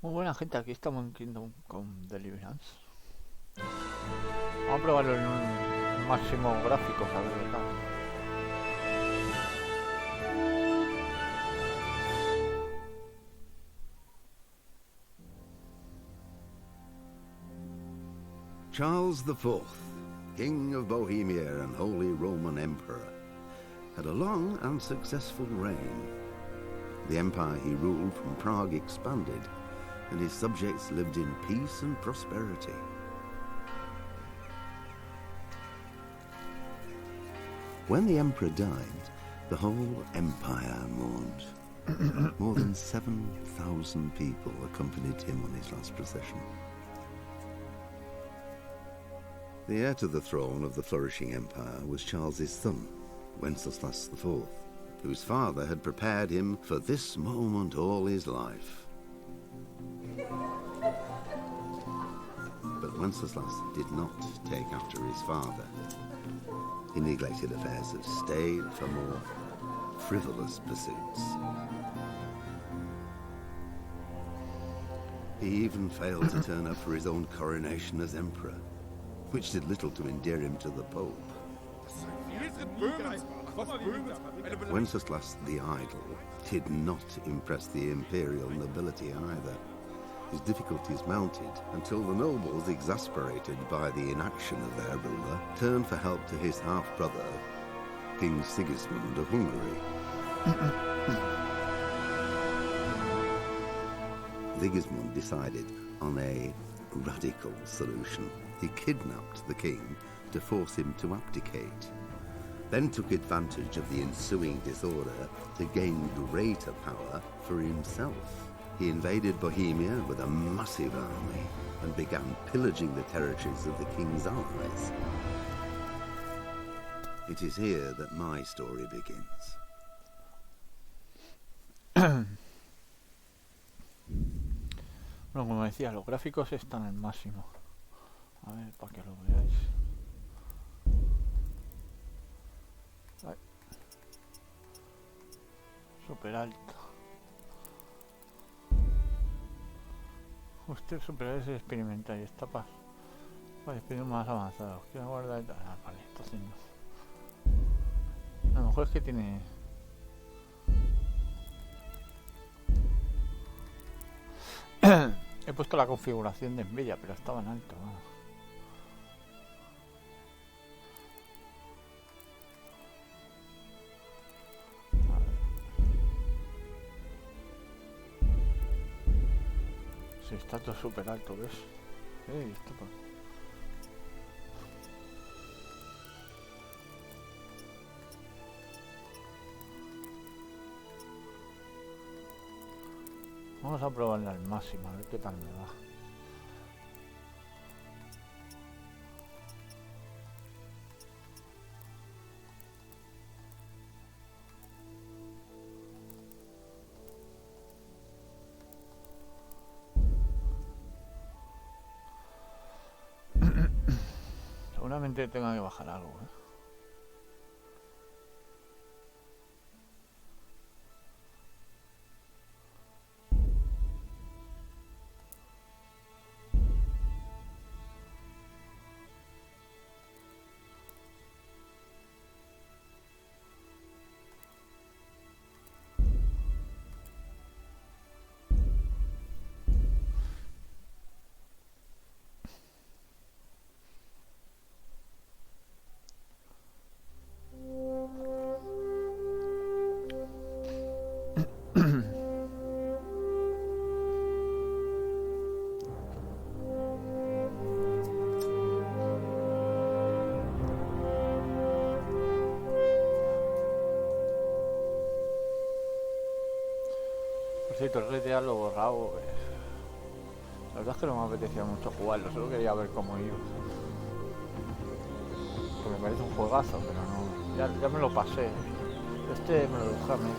Muy buena gente, aquí estamos en Kingdom con Deliverance. Vamos a probarlo en un máximo gráficos a ver qué tal. Charles IV, King of Bohemia and Holy Roman Emperor, had a long and successful reign. The empire he ruled from Prague expanded, and his subjects lived in peace and prosperity. When the emperor died, the whole empire mourned. More than 7,000 people accompanied him on his last procession. The heir to the throne of the flourishing empire was Charles's son, Wenceslas IV, whose father had prepared him for this moment all his life. But Wenceslas did not take after his father. He neglected affairs of state for more frivolous pursuits. He even failed to turn up for his own coronation as emperor, which did little to endear him to the Pope. Wenceslas the Idle did not impress the imperial nobility either. His difficulties mounted until the nobles, exasperated by the inaction of their ruler, turned for help to his half-brother, King Sigismund of Hungary. Sigismund decided on a radical solution. He kidnapped the king to force him to abdicate, then took advantage of the ensuing disorder to gain greater power for himself. He invaded Bohemia with a massive army and began pillaging the territories of the king's allies. It is here that my story begins. Bueno, como decía, los gráficos están al máximo. A ver, para que lo veáis. Ay. Super alto. Usted superior se experimenta y está para experimentos más avanzados. Quiero guardar. Ah, vale, entonces no. A lo mejor es que tiene. He puesto la configuración de Nvidia, pero estaba en alto. Vamos. Sí, está todo súper alto, ¿ves? Esto pues. Vamos a probarla al máximo, a ver qué tal me va. Seguramente tenga que bajar algo, ¿eh? Por cierto, el GTA lo he borrado. La verdad es que no me apetecía mucho jugarlo, solo quería ver cómo iba. Que me parece un juegazo, pero no. Ya me lo pasé. Este me lo dejé a medias.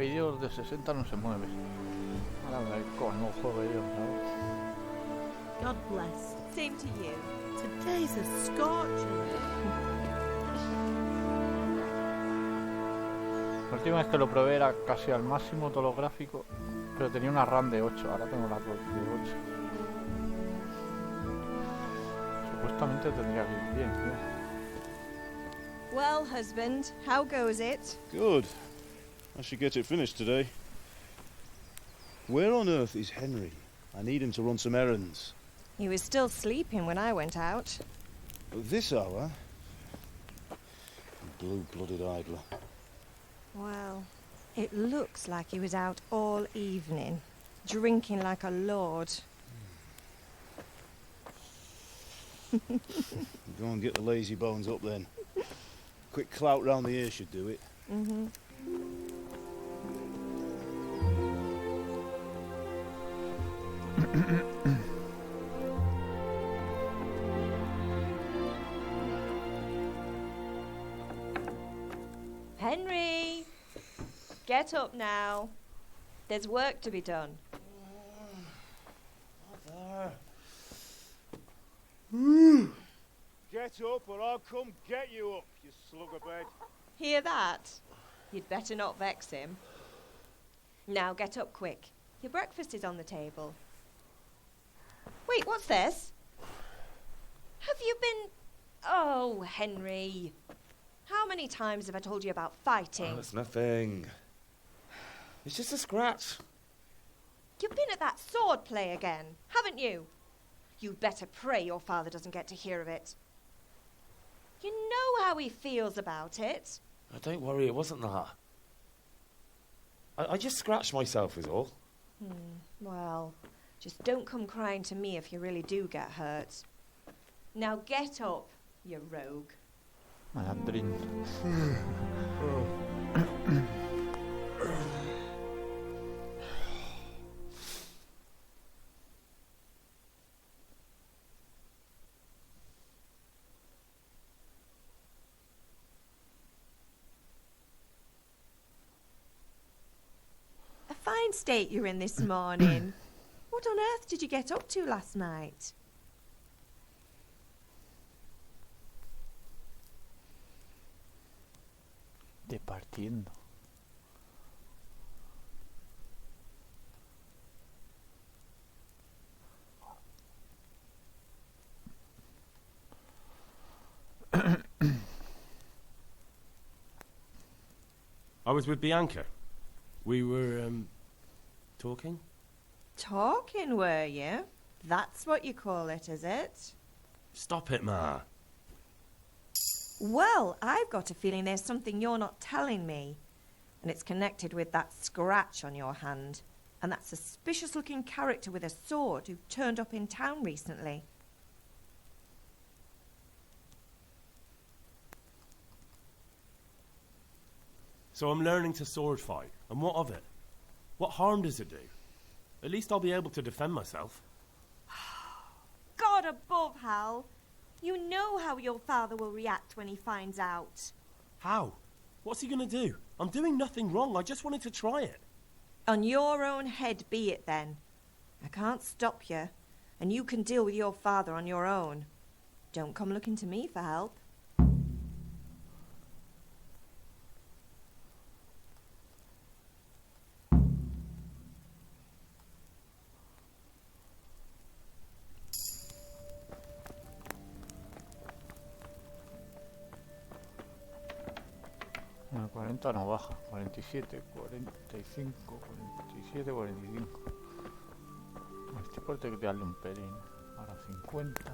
vídeos de 60 no se mueve. Ahora me con un juego de ellos, ¿sabes? God bless. Same to you. Today's a scorcher. La última vez que lo probé era casi al máximo todos los gráficos, pero tenía una RAM de 8, ahora tengo la de 8. Supuestamente tendría que ir bien, tío. Well, husband, how goes it? Good. I should get it finished today. Where on earth is Henry? I need him to run some errands. He was still sleeping when I went out. At this hour? Blue-blooded idler. Well, it looks like he was out all evening, drinking like a lord. Go and get the lazy bones up then. Quick clout round the ear should do it. Mm-hmm. Henry! Get up now. There's work to be done. Get up or I'll come get you up, you slugabed. Hear that? You'd better not vex him. Now get up quick. Your breakfast is on the table. Wait, what's this? Have you been... Oh, Henry. How many times have I told you about fighting? Oh, it's nothing. It's just a scratch. You've been at that sword play again, haven't you? You'd better pray your father doesn't get to hear of it. You know how he feels about it. Oh, don't worry, it wasn't that. I just scratched myself is all. Well, just don't come crying to me if you really do get hurt. Now get up, you rogue. Malandrín. A fine state you're in this morning. What on earth did you get up to last night? Departiendo. I was with Bianca. We were, talking? Talking, were you? That's what you call it, is it? Stop it, Ma. Well, I've got a feeling there's something you're not telling me. And it's connected with that scratch on your hand. And that suspicious-looking character with a sword who turned up in town recently. So I'm learning to sword fight. And what of it? What harm does it do? At least I'll be able to defend myself. God above, Hal. You know how your father will react when he finds out. How? What's he gonna do? I'm doing nothing wrong. I just wanted to try it. On your own head be it then. I can't stop you, and you can deal with your father on your own. Don't come looking to me for help. Bueno, 40 no baja, 47, 45, 47, 45. Este corte hay que darle un pelín. Ahora 50.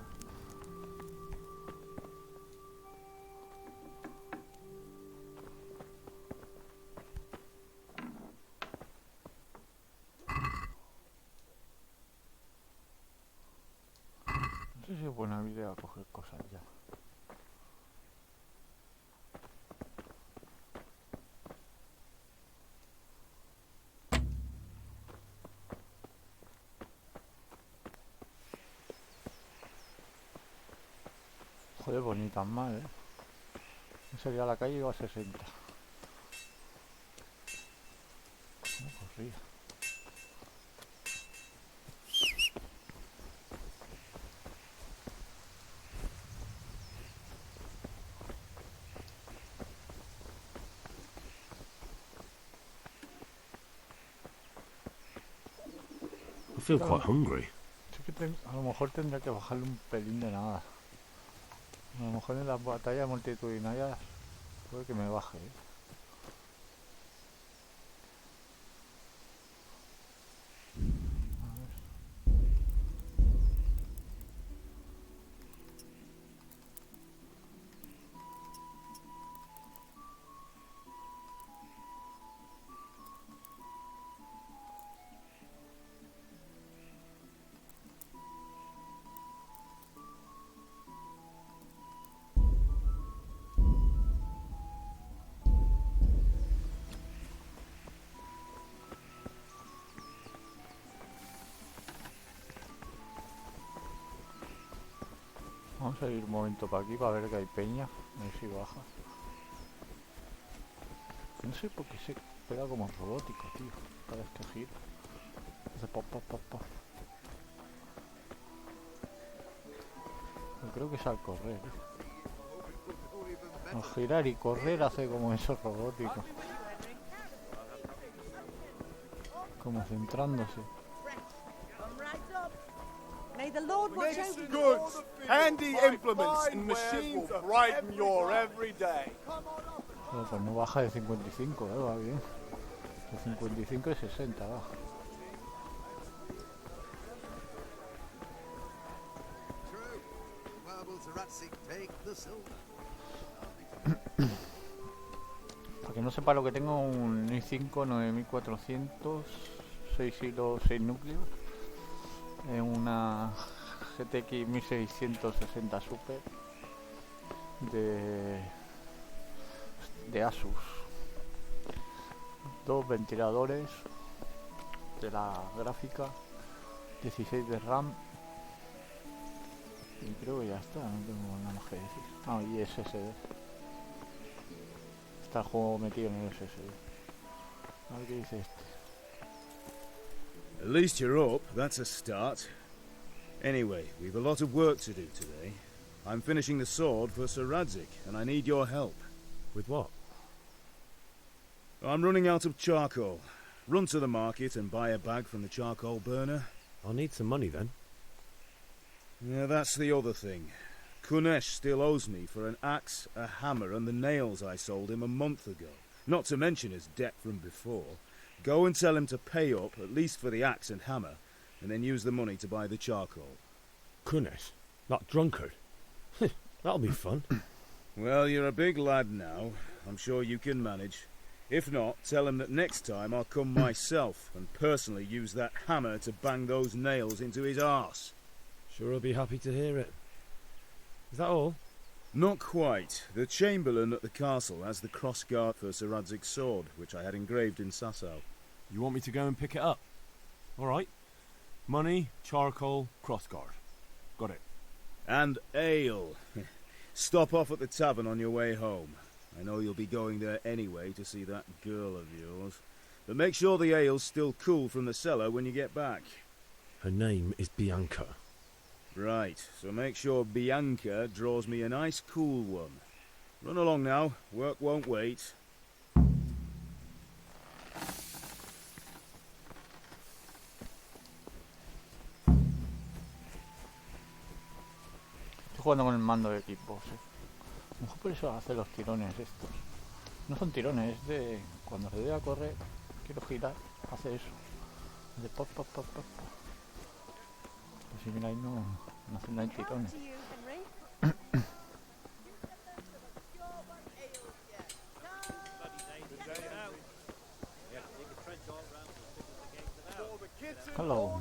No sé si es buena idea coger cosas ya. Joder, pues ni tan mal, ¿eh? Sería la calle iba a 60. aburrida. I feel quite hungry. Sí que a lo mejor tendría que bajarle un pelín de nada. A lo mejor en las batallas multitudinarias puede que me baje, ¿eh? Vamos a ir un momento para aquí para ver que hay peña, a ver si baja. No sé por qué se pega como robótico, tío, cada vez que gira. Hace pop, pop, pop, pop. Yo creo que es al correr, ¿eh? Al girar y correr hace como eso robótico. Como centrándose. May the Lord watch over you. Goods, handy implements and machines that brighten your everyday. Pero pues no baja de 55, va bien. De 55 y 60 baja. Para que no sepa lo que tengo, un i5 9400, 6 hilos, 6 núcleos. Una GTX 1660 Super de Asus. 2 ventiladores de la gráfica, 16 de RAM. Y creo que ya está, no tengo nada más que decir. Ah, y SSD. Está el juego metido en el SSD. A ver qué dice este. At least you're up, that's a start. Anyway, we've a lot of work to do today. I'm finishing the sword for Sir Radzik, and I need your help. With what? I'm running out of charcoal. Run to the market and buy a bag from the charcoal burner. I'll need some money then. Yeah, that's the other thing. Kunesh still owes me for an axe, a hammer, and the nails I sold him a month ago. Not to mention his debt from before. Go and tell him to pay up, at least for the axe and hammer, and then use the money to buy the charcoal. Kunesh? That drunkard? That'll be fun. Well, you're a big lad now. I'm sure you can manage. If not, tell him that next time I'll come myself and personally use that hammer to bang those nails into his arse. Sure he'll be happy to hear it. Is that all? Not quite. The Chamberlain at the castle has the crossguard for Sir Radzig's sword, which I had engraved in Sasau. You want me to go and pick it up? All right. Money, charcoal, crossguard. Got it. And ale. Stop off at the tavern on your way home. I know you'll be going there anyway to see that girl of yours. But make sure the ale's still cool from the cellar when you get back. Her name is Bianca. Right, so make sure Bianca draws me a nice cool one. Run along now, work won't wait. Estoy jugando con el mando de Xbox, ¿eh? A lo mejor por eso hace los tirones estos. No son tirones, es de... Cuando le doy a correr, quiero girar, hace eso. De pop, pop, pop, pop, pop. Pues si miráis no hay tirones. Hello.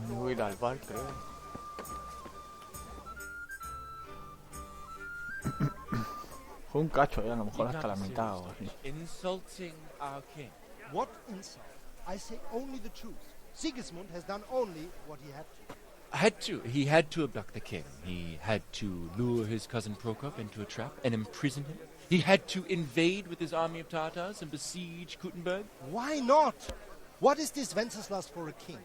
Voy a ir al bar, creo. Fue un cacho, a lo mejor hasta la mitad o así. Insulting our king. What insult? I say only the truth. Sigismund has done only what he had to. He had to abduct the king. He had to lure his cousin Prokop into a trap and imprison him. He had to invade with his army of Tatars and besiege Kuttenberg. Why not? What is this Wenceslas for a king?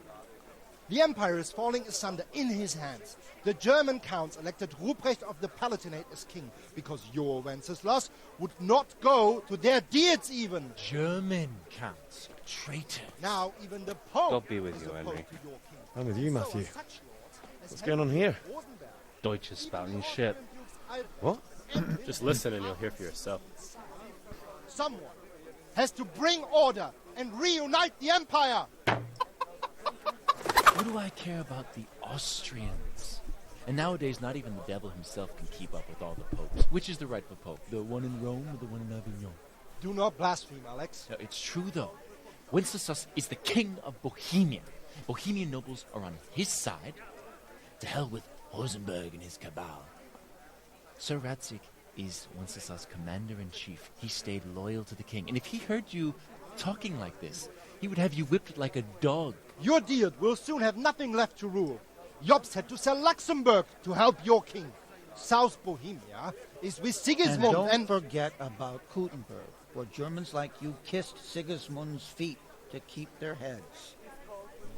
The empire is falling asunder in his hands. The German counts elected Ruprecht of the Palatinate as king because your Wenceslas would not go to their deeds even. German counts, traitors. Now even the Pope God be with is you, opposed Henry. to your king. I'm with you, So Matthew. are such lords as What's going on here? Rosenberg, Deutsch is spouting shit. Albrecht, What? and Just listen and you'll hear for yourself. Someone has to bring order and reunite the empire. What do I care about the Austrians? And nowadays, not even the devil himself can keep up with all the popes. Which is the rightful pope? The one in Rome or the one in Avignon? Do not blaspheme, Alex. No, it's true, though. Wenceslas is the king of Bohemia. Bohemian nobles are on his side. To hell with Rosenberg and his cabal. Sir Radzik is Wenceslas' commander-in-chief. He stayed loyal to the king. And if he heard you talking like this, he would have you whipped like a dog. Your Diet will soon have nothing left to rule. Jobst had to sell Luxembourg to help your king. South Bohemia is with Sigismund And don't forget about Kuttenberg, where Germans like you kissed Sigismund's feet to keep their heads.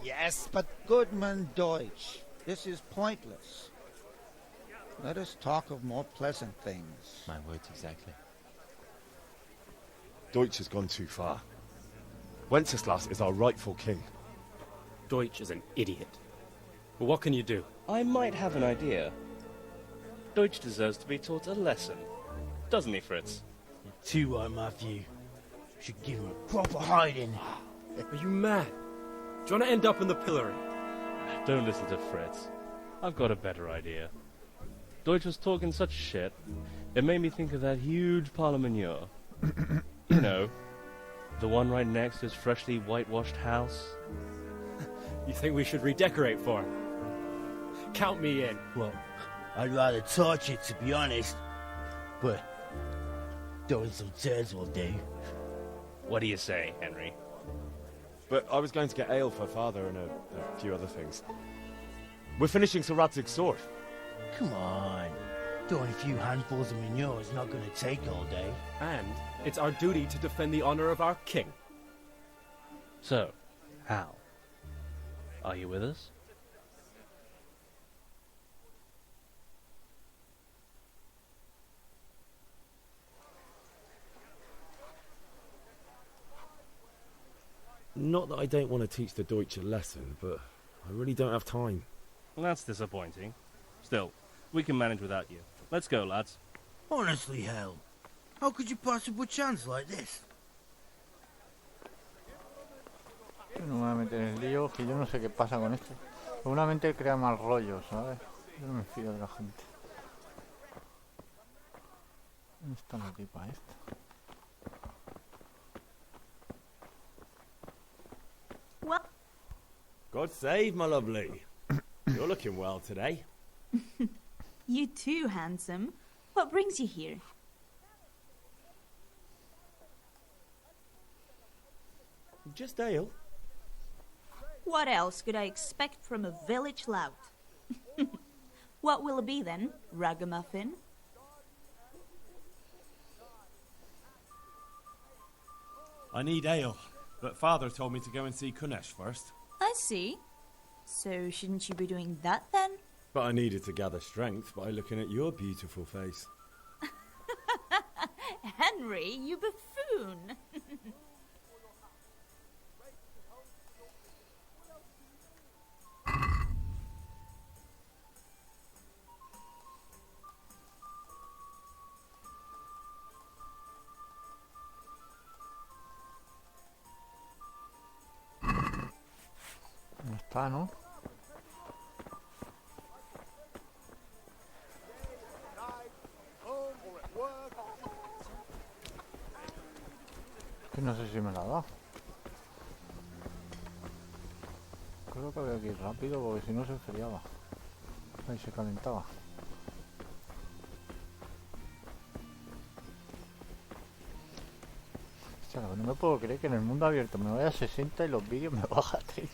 Yes, but Goodman Deutsch, this is pointless. Let us talk of more pleasant things. My words exactly. Deutsch has gone too far. Wenceslas is our rightful king. Deutsch is an idiot. But what can you do? I might have an idea. Deutsch deserves to be taught a lesson. Doesn't he, Fritz? You're too right, Matthew. Should give him a proper hiding. Are you mad? Do you want to end up in the pillory? Don't listen to Fritz. I've got a better idea. Deutsch was talking such shit, it made me think of that huge parliament. You know, the one right next to his freshly whitewashed house. You think we should redecorate for him? Count me in. Well, I'd rather torch it, to be honest. But throwing some turds will do. What do you say, Henry? But I was going to get ale for father and a few other things. We're finishing Sir Radzig's sword. Come on. Throwing a few handfuls of manure is not going to take all day. And it's our duty to defend the honor of our king. So, Hal, are you with us? Not that I don't want to teach the Deutsch a lesson, but I really don't have time. Well, that's disappointing. Still, we can manage without you. Let's go, lads. Honestly, Hal, how could you possibly chance like this? No me voy a meter en el lío, que yo no sé qué pasa con esto. Seguramente crea mal rollo, ¿sabes? Yo no me fío de la gente. ¿Dónde está la tipa esta? Well, God save, my lovely. You're looking well today. You too, handsome. What brings you here? Just ale. What else could I expect from a village lout? What will it be then, ragamuffin? I need ale, but father told me to go and see Kunesh first. I see. So shouldn't you be doing that then? But I needed to gather strength by looking at your beautiful face. Henry, you buffoon! No está, ¿no? Que no sé si me la da. Creo que había que ir rápido porque si no se enfriaba. Ahí se calentaba. Hostia, no me puedo creer que en el mundo abierto me vaya a 60 y los vídeos me baja a 30,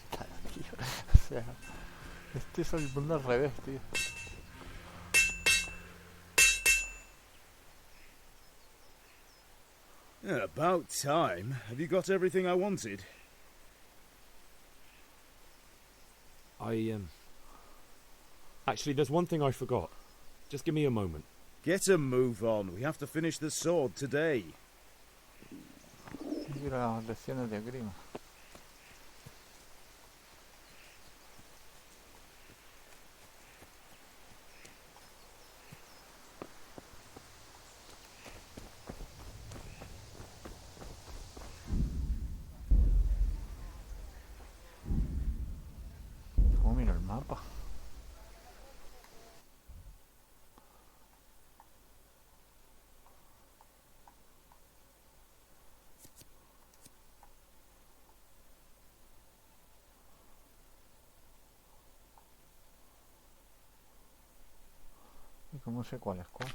tío. O sea, Este es el mundo al revés, tío. Yeah, about time. Have you got everything I wanted? Actually, there's one thing I forgot. Just give me a moment. Get a move on. We have to finish the sword today. Mira las lecciones de grima. Oh, mira el mapa. ¿Y cómo sé cuál es cuál?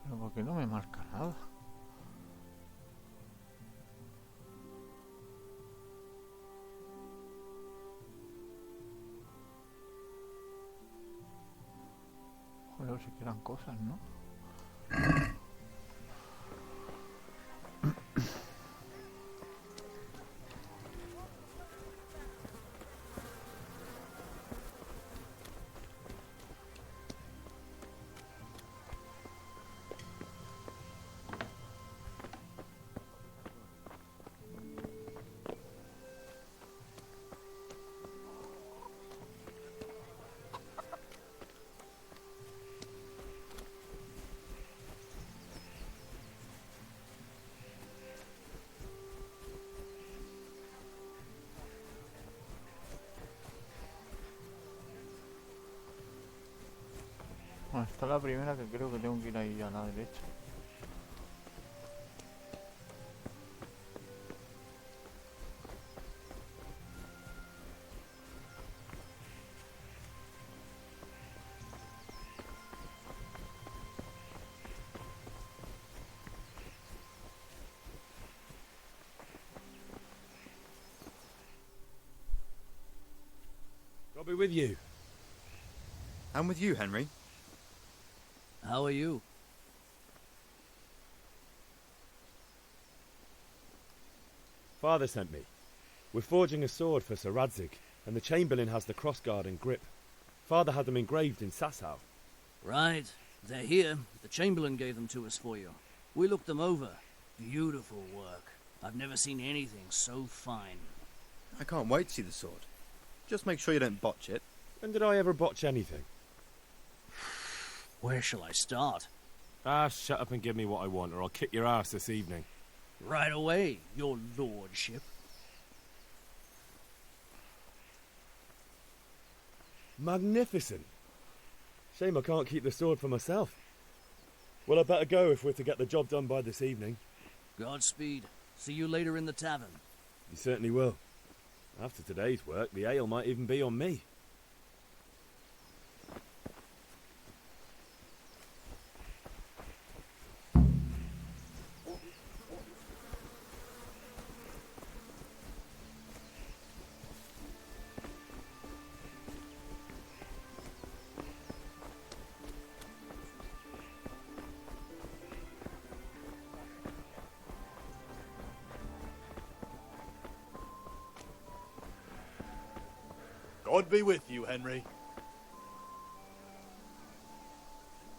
Pero ¿por qué no me marca nada? Joder, si quieran cosas, ¿no? Bueno, esta es la primera que creo que tengo que ir ahí a la derecha. I'll be with you. I'm with you, Henry. How are you? Father sent me. We're forging a sword for Sir Radzig, and the Chamberlain has the crossguard and grip. Father had them engraved in Sasau. Right. They're here. The Chamberlain gave them to us for you. We looked them over. Beautiful work. I've never seen anything so fine. I can't wait to see the sword. Just make sure you don't botch it. When did I ever botch anything? Where shall I start? Ah, shut up and give me what I want, or I'll kick your ass this evening. Right away, your lordship. Magnificent. Shame I can't keep the sword for myself. Well, I'd better go if we're to get the job done by this evening. Godspeed. See you later in the tavern. You certainly will. After today's work, the ale might even be on me. God be with you, Henry.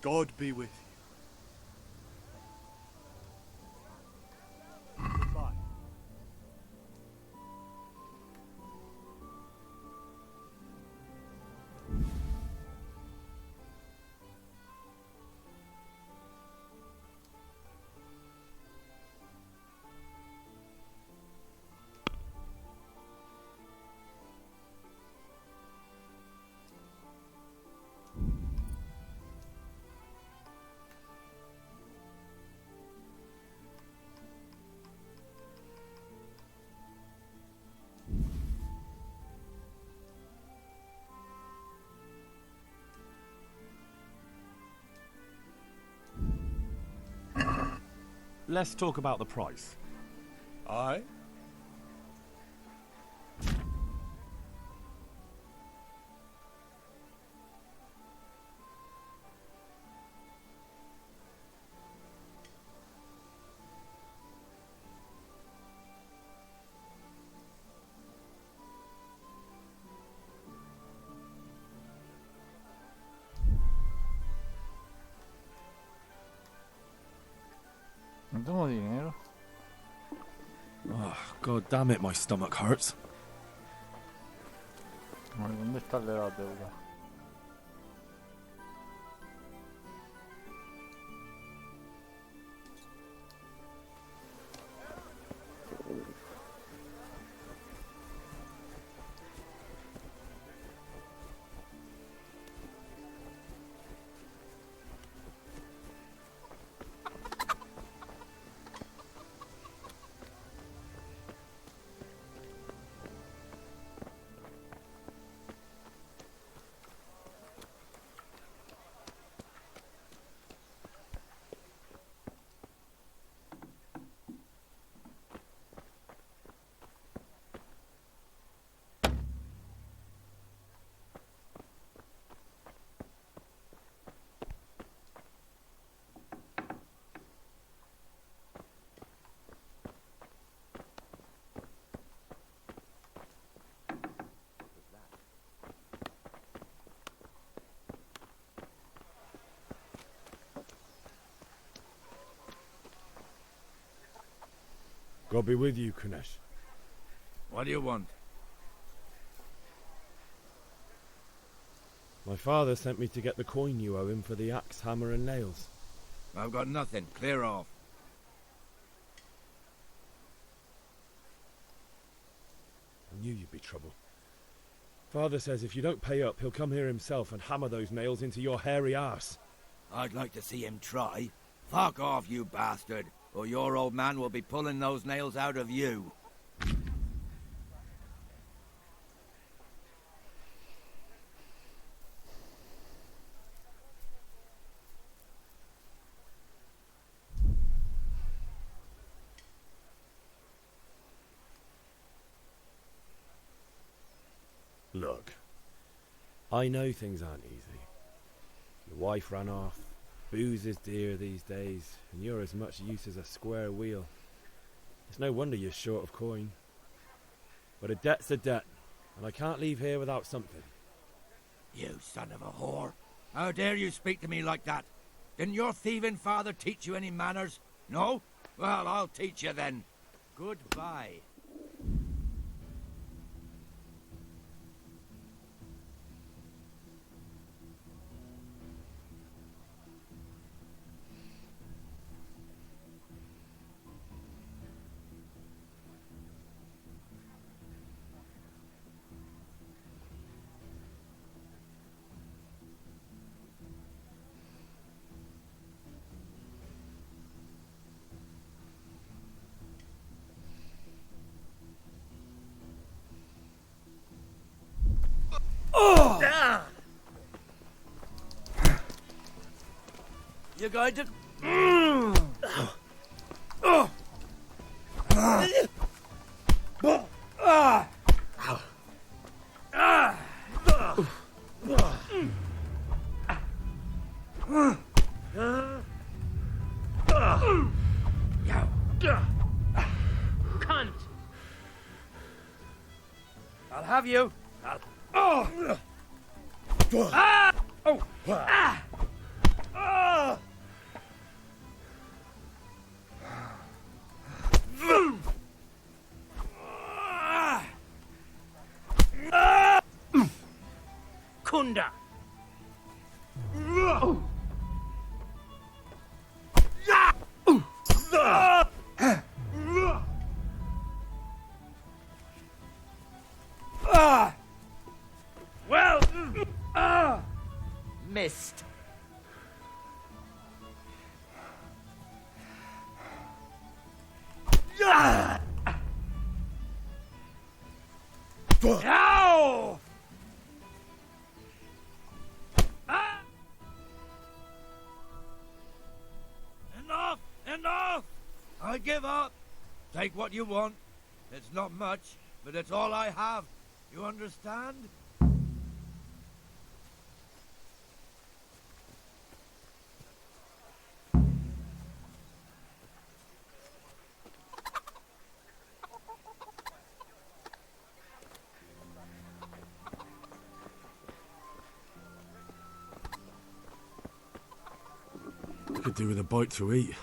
God be with you. Goodbye. let's talk about the price. Aye? No tengo dinero. Oh, God damn it, my stomach hurts. A ver, ¿dónde está el de la deuda? God be with you, Kunesh. What do you want? My father sent me to get the coin you owe him for the axe, hammer and nails. I've got nothing. Clear off. I knew you'd be trouble. Father says if you don't pay up, he'll come here himself and hammer those nails into your hairy arse. I'd like to see him try. Fuck off, you bastard, or your old man will be pulling those nails out of you. Look, I know things aren't easy. Your wife ran off, booze is dear these days, and you're as much use as a square wheel. It's no wonder you're short of coin. But a debt's a debt, and I can't leave here without something. You son of a whore. How dare you speak to me like that? Didn't your thieving father teach you any manners? No? Well, I'll teach you then. Goodbye. Oh! You're going to... Cunt! I'll have you. Oh! Ah! Oh! Ah! Ah! Kunda! Well, missed. Ow! Enough! Enough! I give up. Take what you want. It's not much, but it's all I have. You understand? Could do with a bite to eat.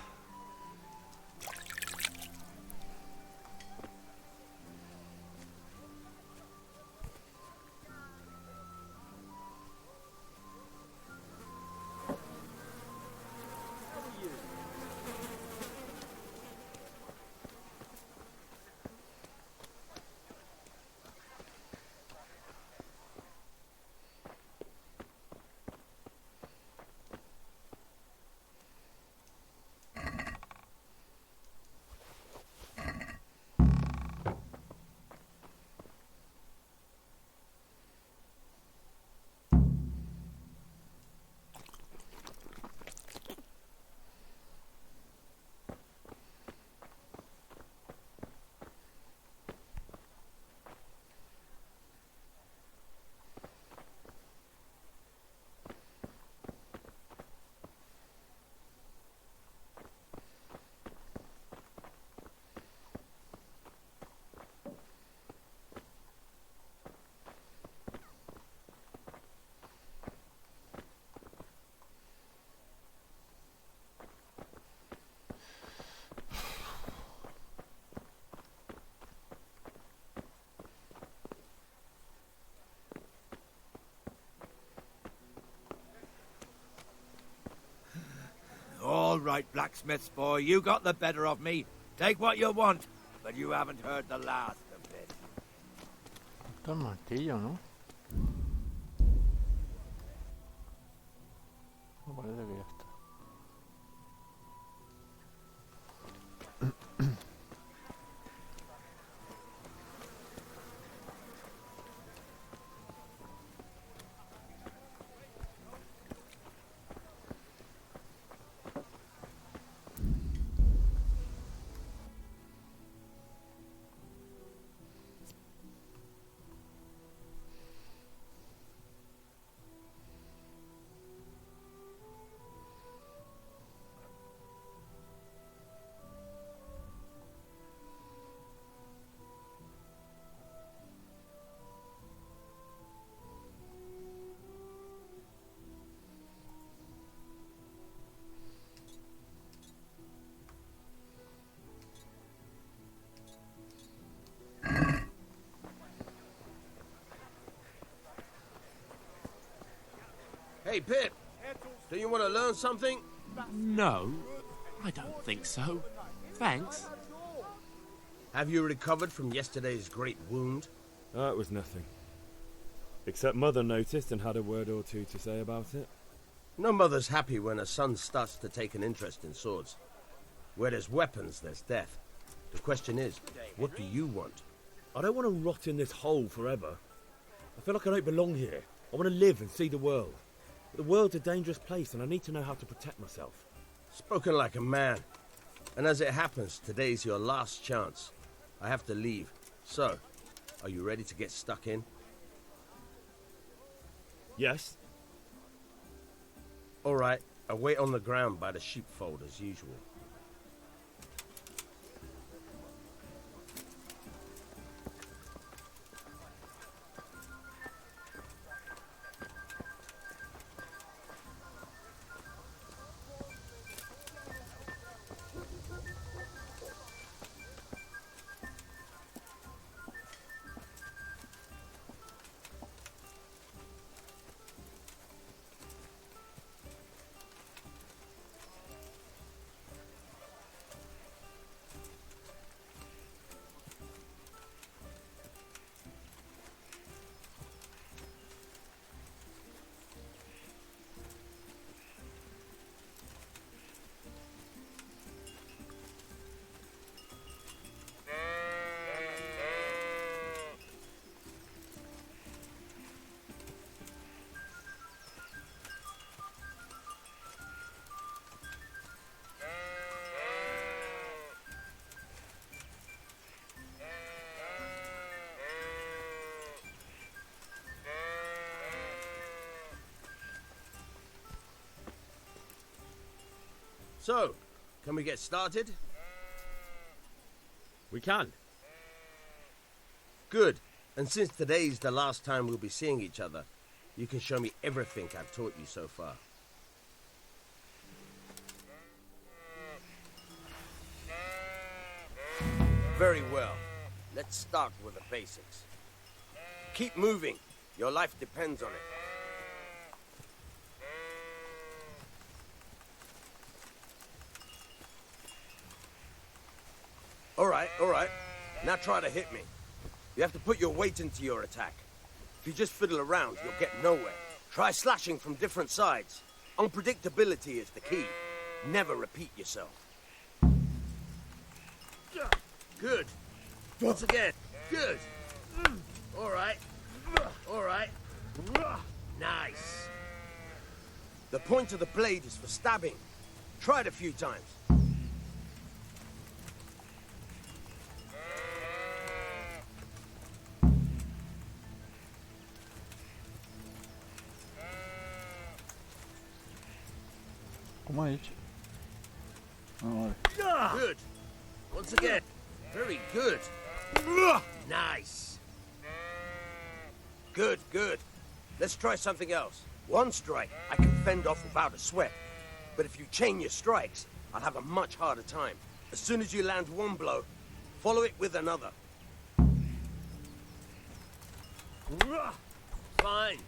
All right, blacksmith's boy, you got the better of me. Take what you want, but you haven't heard the last of it. Está el martillo, ¿no? Me parece que ya está. Hey, Pip, do you want to learn something? No, I don't think so. Thanks. Have you recovered from yesterday's great wound? It was nothing. Except Mother noticed and had a word or two to say about it. No mother's happy when a son starts to take an interest in swords. Where there's weapons, there's death. The question is, what do you want? I don't want to rot in this hole forever. I feel like I don't belong here. I want to live and see the world. But the world's a dangerous place and I need to know how to protect myself. Spoken like a man. And as it happens, today's your last chance. I have to leave. So, are you ready to get stuck in? Yes. All right, I'll wait on the ground by the sheepfold as usual. So, can we get started? We can. Good. And since today's the last time we'll be seeing each other, you can show me everything I've taught you so far. Very well. Let's start with the basics. Keep moving. Your life depends on it. All right. Now try to hit me. You have to put your weight into your attack. If you just fiddle around, you'll get nowhere. Try slashing from different sides. Unpredictability is the key. Never repeat yourself. Good. Once again. Good. All right. Nice. The point of the blade is for stabbing. Try it a few times. ¿Cómo ha hecho? Good. Once again. Very good. Nice. Good. Let's try something else. One strike, I can fend off without a sweat. But if you chain your strikes, I'll have a much harder time. As soon as you land one blow, follow it with another. Fine. Fine.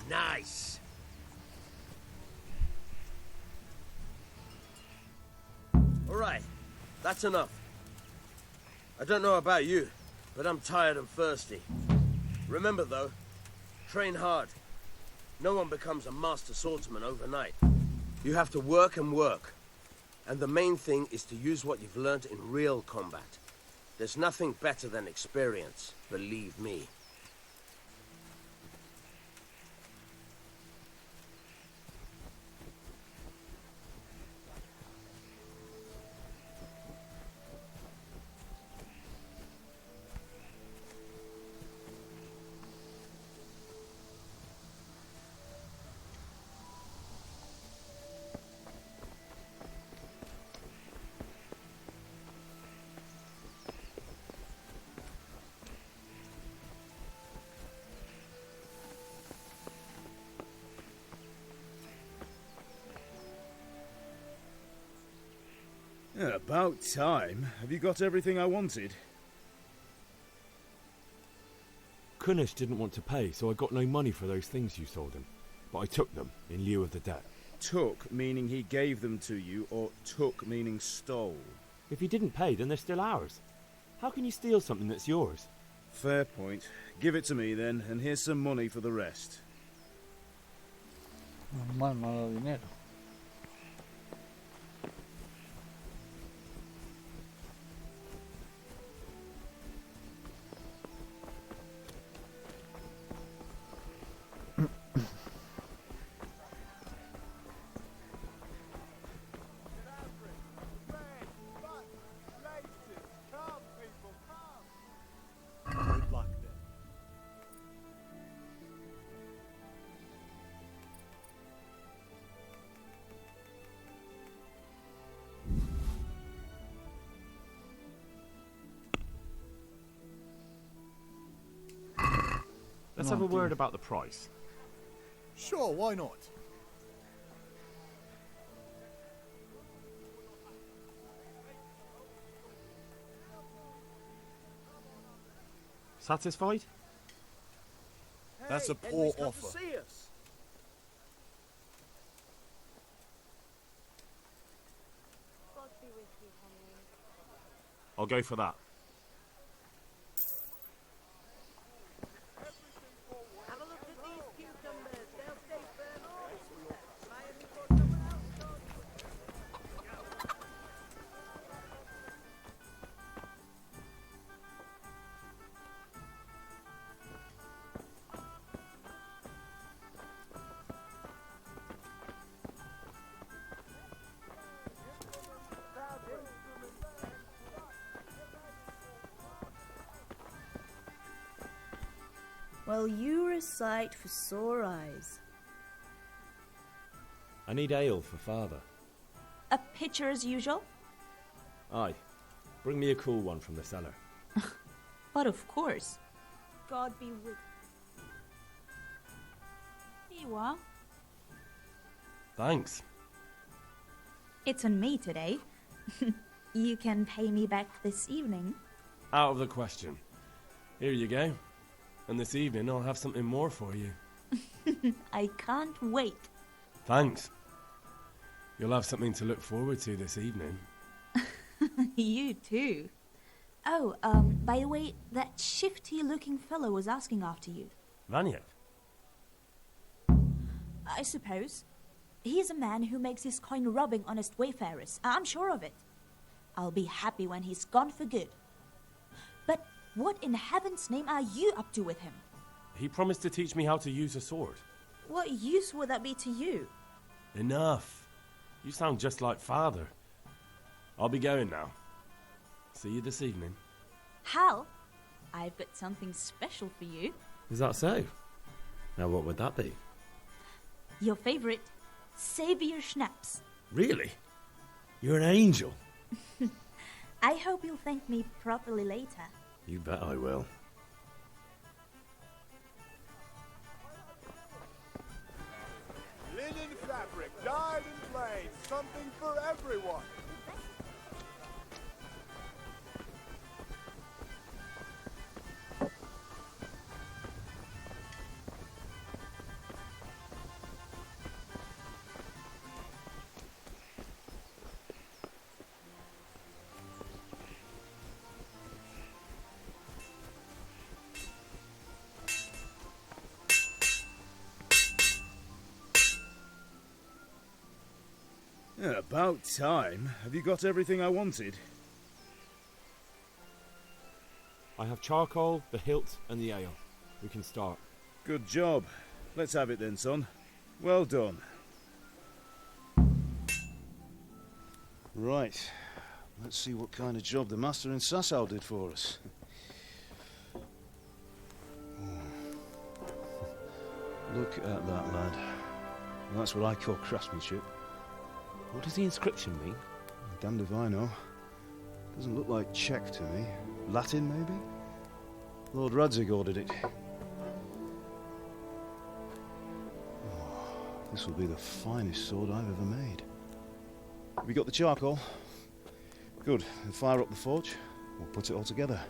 Nice. All right, that's enough. I don't know about you, but I'm tired and thirsty. Remember though, train hard. No one becomes a master swordsman overnight. You have to work and work. And the main thing is to use what you've learned in real combat. There's nothing better than experience, believe me. Yeah, about time. Have you got everything I wanted? Kunish didn't want to pay, so I got no money for those things you sold him. But I took them in lieu of the debt. Took, meaning he gave them to you, or took, meaning stole? If he didn't pay, then they're still ours. How can you steal something that's yours? Fair point. Give it to me then, and here's some money for the rest. Normal, no ha dado dinero. Let's have a word about the price. Sure, why not? Satisfied? That's a poor offer. I'll go for that. Well, you're a sight for sore eyes. I need ale for father. A pitcher as usual? Aye. Bring me a cool one from the cellar. But of course. God be with Here you are. Thanks. It's on me today. You can pay me back this evening. Out of the question. Here you go. And this evening I'll have something more for you. I can't wait. Thanks. You'll have something to look forward to this evening. You too. Oh, by the way, that shifty-looking fellow was asking after you. Vanyek? I suppose. He is a man who makes his coin robbing honest wayfarers. I'm sure of it. I'll be happy when he's gone for good. But what in heaven's name are you up to with him? He promised to teach me how to use a sword. What use would that be to you? Enough. You sound just like father. I'll be going now. See you this evening. Hal, I've got something special for you. Is that so? Now what would that be? Your favorite Savior Schnapps. Really? You're an angel. I hope you'll thank me properly later. You bet I will. Linen fabric, dyed and plain, something for everyone. Yeah, about time. Have you got everything I wanted? I have charcoal, the hilt, and the ale. We can start. Good job. Let's have it then, son. Well done. Right. Let's see what kind of job the master in Sasau did for us. Look at that, lad. That's what I call craftsmanship. What does the inscription mean? Damned if I know. Doesn't look like Czech to me. Latin, maybe? Lord Radzig ordered it. Oh, this will be the finest sword I've ever made. Have you got the charcoal? Good. Then fire up the forge. We'll put it all together.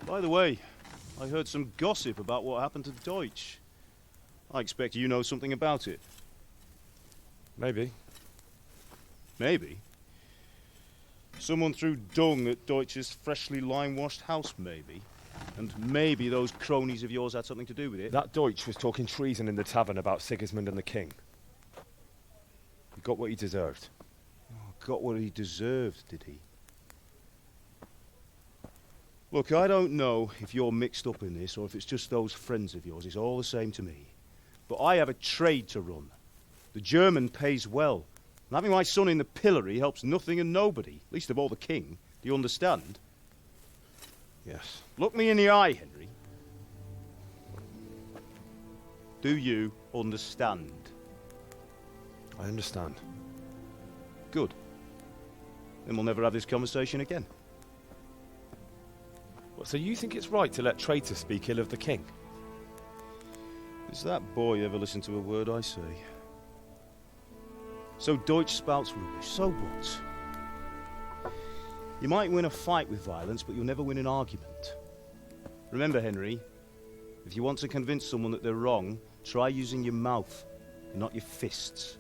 By the way, I heard some gossip about what happened to Deutsch. I expect you know something about it. Maybe. Maybe? Someone threw dung at Deutsch's freshly lime-washed house, maybe? And maybe those cronies of yours had something to do with it? That Deutsch was talking treason in the tavern about Sigismund and the king. He got what he deserved. Oh, got what he deserved, did he? Look, I don't know if you're mixed up in this or if it's just those friends of yours. It's all the same to me. But I have a trade to run. The German pays well. And having my son in the pillory helps nothing and nobody, least of all the king. Do you understand? Yes. Look me in the eye, Henry. Do you understand? I understand. Good. Then we'll never have this conversation again. So you think it's right to let traitors speak ill of the king? Does that boy ever listen to a word I say? So Deutsch spouts rubbish. So what? You might win a fight with violence, but you'll never win an argument. Remember, Henry, if you want to convince someone that they're wrong, try using your mouth, not your fists.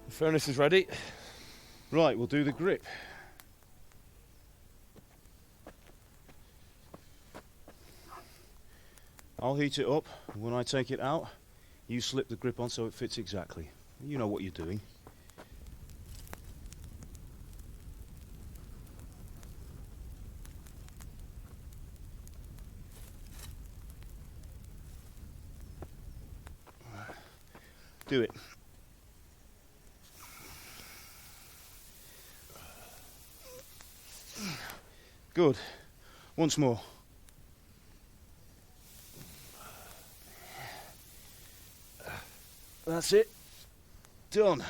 The furnace is ready. Right, we'll do the grip. I'll heat it up, and when I take it out, you slip the grip on so it fits exactly. You know what you're doing. Do it. Good. Once more. That's it. Done.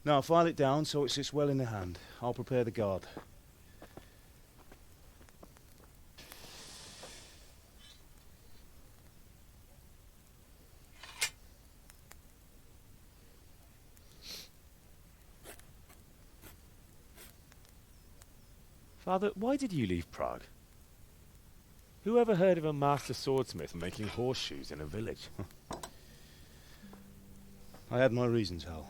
Now file it down so it sits well in the hand. I'll prepare the guard. Father, why did you leave Prague? Who ever heard of a master swordsmith making horseshoes in a village? I had my reasons, Hal.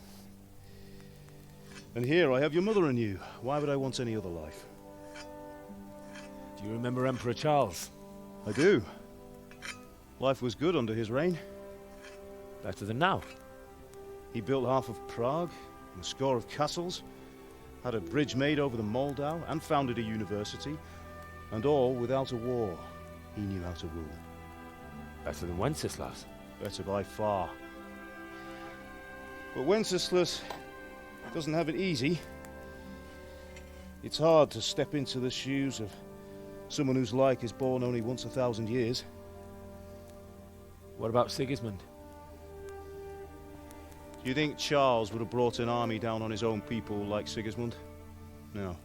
And here I have your mother and you. Why would I want any other life? Do you remember Emperor Charles? I do. Life was good under his reign. Better than now. He built half of Prague, and a score of castles, had a bridge made over the Moldau, and founded a university, and all without a war. He knew how to rule. Better than Wenceslas. Better by far. But Wenceslas doesn't have it easy. It's hard to step into the shoes of someone whose like is born only once 1,000 years. What about Sigismund? Do you think Charles would have brought an army down on his own people like Sigismund? No.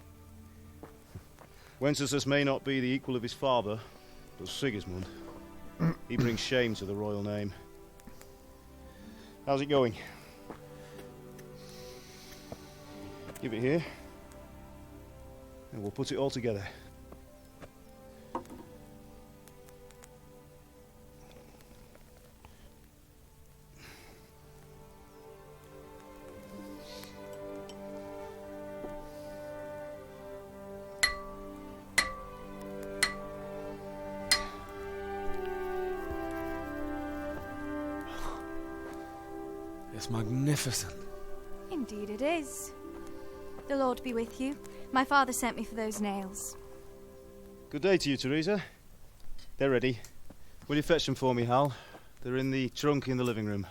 Wenceslas may not be the equal of his father, but Sigismund, he brings shame to the royal name. How's it going? Give it here, and we'll put it all together. It's magnificent. Indeed it is. The Lord be with you. My father sent me for those nails. Good day to you, Teresa. They're ready. Will you fetch them for me, Hal? They're in the trunk in the living room.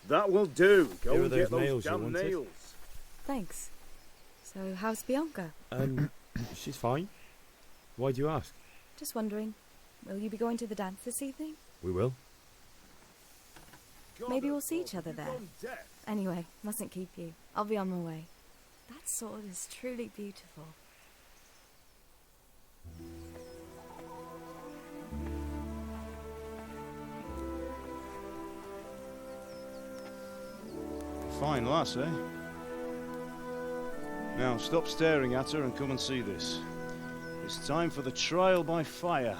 That will do. Go Here are and those get those nails you damn wanted. nails. Thanks. So, how's Bianca? She's fine. Why do you ask? Just wondering, will you be going to the dance this evening? We will. Maybe we'll see each other there. Anyway, mustn't keep you. I'll be on my way. That sword is truly beautiful. Fine lass, eh? Now stop staring at her and come and see this. It's time for the trial by fire.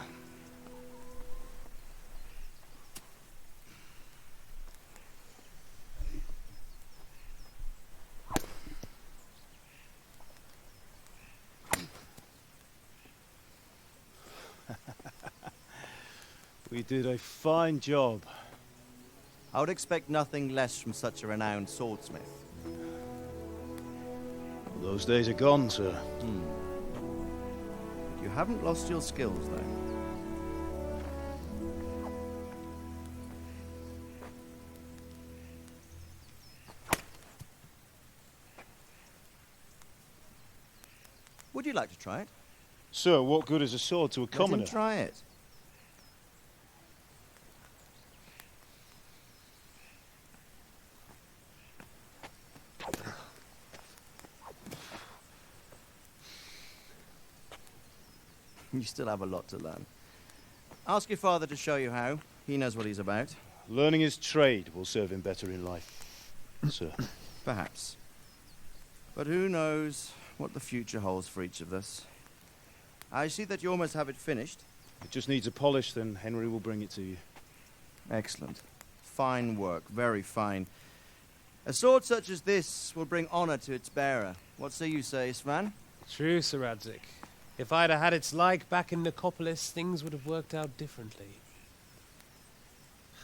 We did a fine job. I would expect nothing less from such a renowned swordsmith. Those days are gone, sir. You haven't lost your skills, though. Would you like to try it? Sir, what good is a sword to a commoner? Let him try it. You still have a lot to learn. Ask your father to show you how. He knows what he's about. Learning his trade will serve him better in life, sir. Perhaps. But who knows what the future holds for each of us. I see that you almost have it finished. It just needs a polish, then Henry will bring it to you. Excellent. Fine work, very fine. A sword such as this will bring honor to its bearer. What say you, Svan? True, Sir Radzik. If I'd have had its like back in Nicopolis, things would have worked out differently.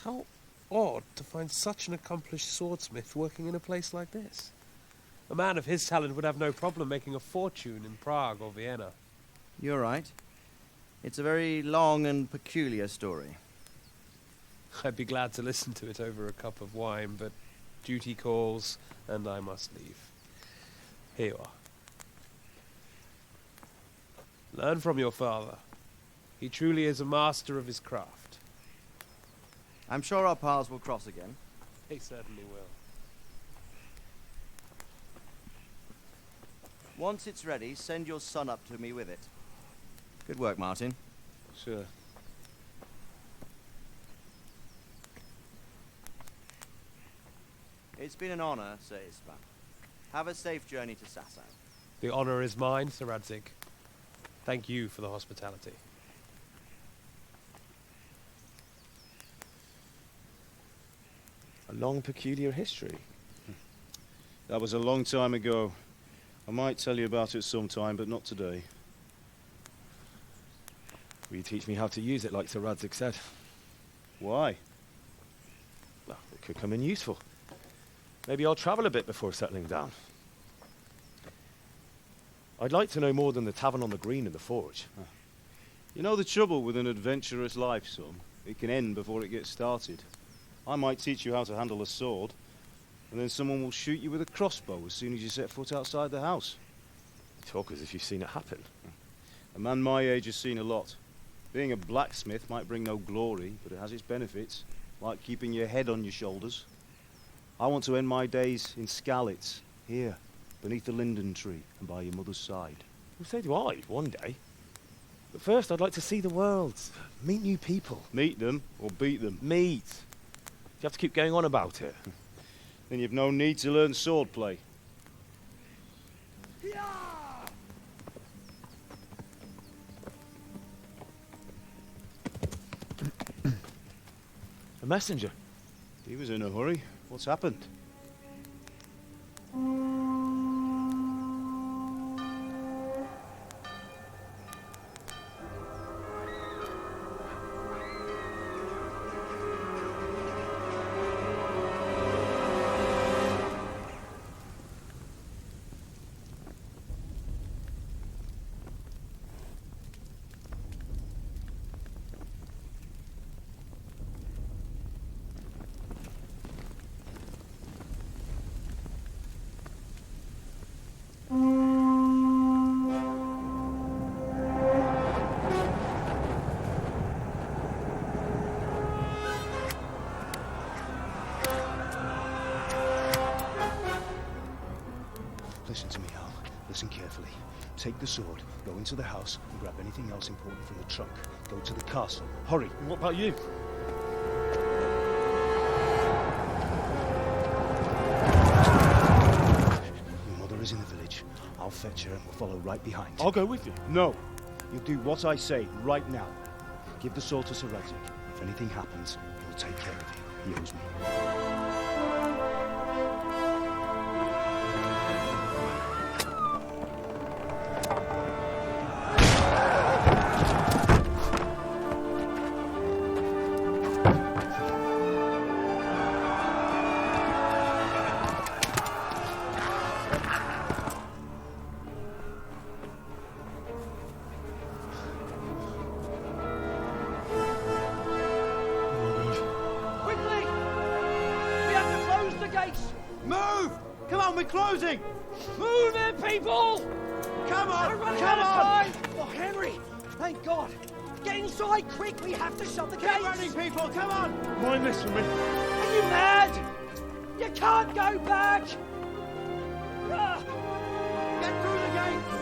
How odd to find such an accomplished swordsmith working in a place like this. A man of his talent would have no problem making a fortune in Prague or Vienna. You're right. It's a very long and peculiar story. I'd be glad to listen to it over a cup of wine, but duty calls, and I must leave. Here you are. Learn from your father. He truly is a master of his craft. I'm sure our paths will cross again. He certainly will. Once it's ready, send your son up to me with it. Good work, Martin. Sure. It's been an honor, Sir Ispan. Have a safe journey to Sasau. The honor is mine, Sir Radzik. Thank you for the hospitality. A long, peculiar history. That was a long time ago. I might tell you about it sometime, but not today. Will you teach me how to use it, like Sir Radzik said? Why? Well, it could come in useful. Maybe I'll travel a bit before settling down. I'd like to know more than the tavern on the green and the forge. You know the trouble with an adventurous life, son? It can end before it gets started. I might teach you how to handle a sword, and then someone will shoot you with a crossbow as soon as you set foot outside the house. You talk as if you've seen it happen. A man my age has seen a lot. Being a blacksmith might bring no glory, but it has its benefits, like keeping your head on your shoulders. I want to end my days in Skalitz, here, beneath the linden tree and by your mother's side. Well, so do I, one day. But first I'd like to see the world, meet new people. Meet them, or beat them? Meet. Do you have to keep going on about it? Then you've no need to learn swordplay. A messenger. He was in a hurry. What's happened? Listen to me, Hal. Listen carefully. Take the sword, go into the house, and grab anything else important from the trunk. Go to the castle. Hurry. And what about you? Your mother is in the village. I'll fetch her and we'll follow right behind. I'll go with you. No. You'll do what I say right now. Give the sword to Sir Radzik. If anything happens, he'll take care of you. He owes me. Come on, we're closing! Move it, people! Come on! We're running Come out of on! time! Oh, Henry! Thank God! Get inside, quick! We have to shut the gates! Get running, people! Come on! Mind this for me. Are you mad? You can't go back! Get through the gates!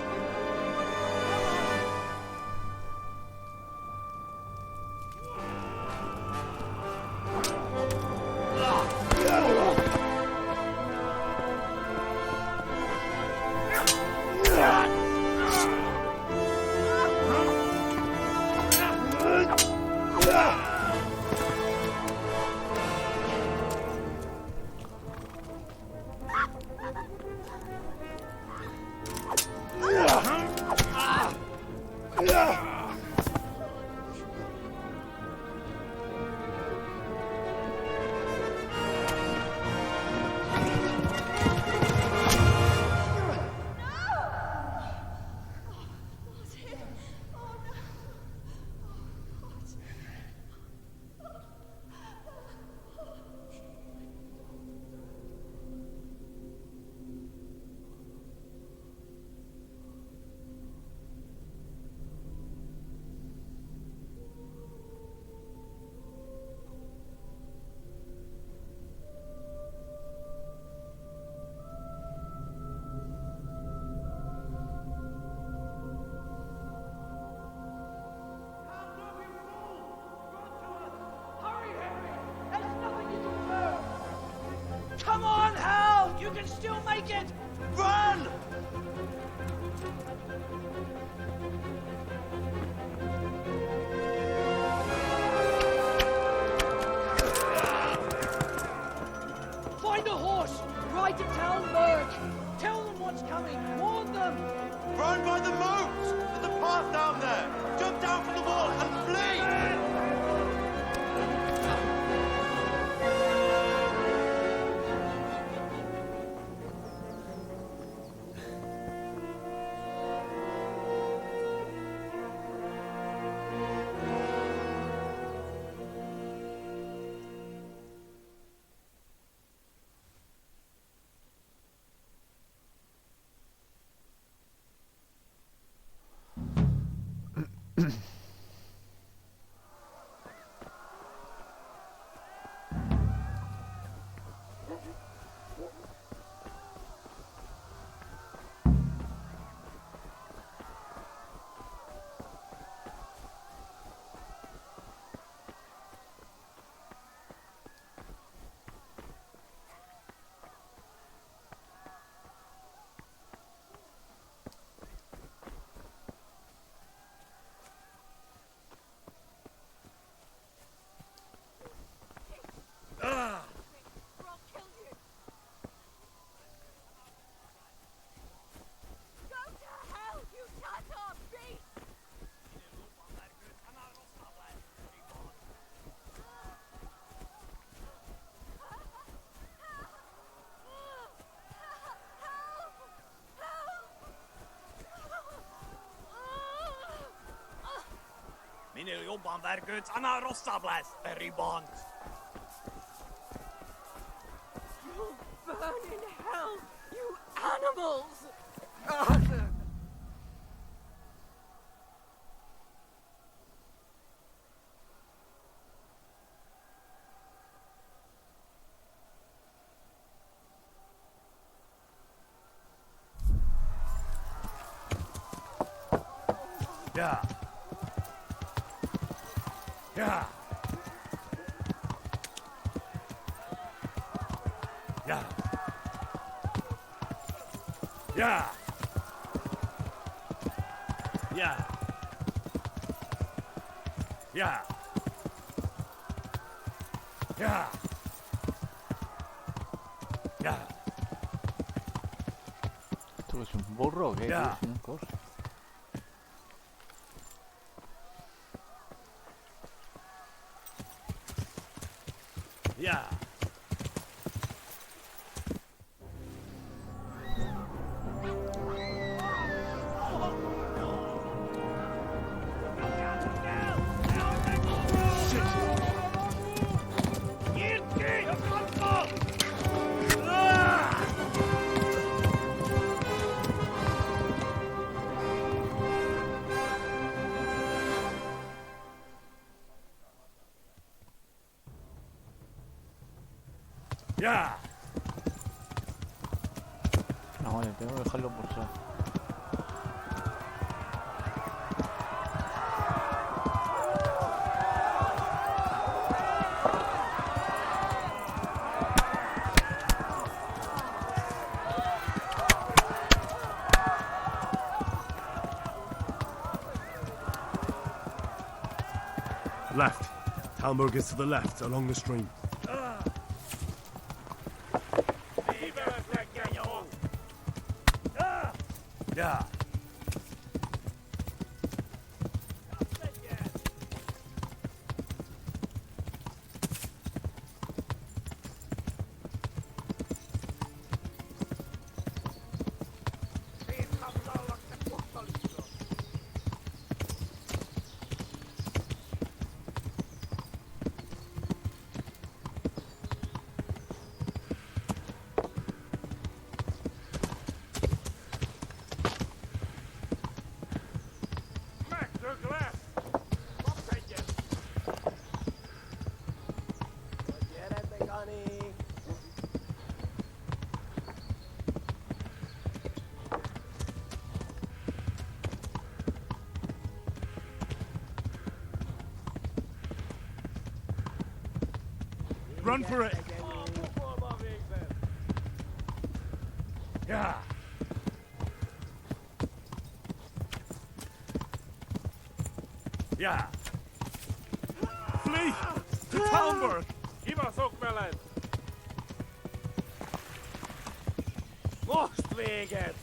Come on, Hal! You can still make it! Run! Find a horse! Ride to Talmberg! Tell them what's coming! Warn them! Run by the moat! There's a path down there! Jump down from the wall and flee! Minul jobban vergődsz, annál rosszabb lesz, Ribont! You'll burn in hell, you animals! Yeah. Yeah. Yeah. Yeah. Yeah. Yeah. Yeah. Yeah. ¿Esto es un burro o qué? Ya. Es una cosa. Yeah. Ya. No, vale, tengo que dejarlo pulsar. Left. Talmberg is to the left, along the stream. Ya. Run for it! Ya. Ya. Flee! To Talmberg! Give us Oakmelon. Lost flee again.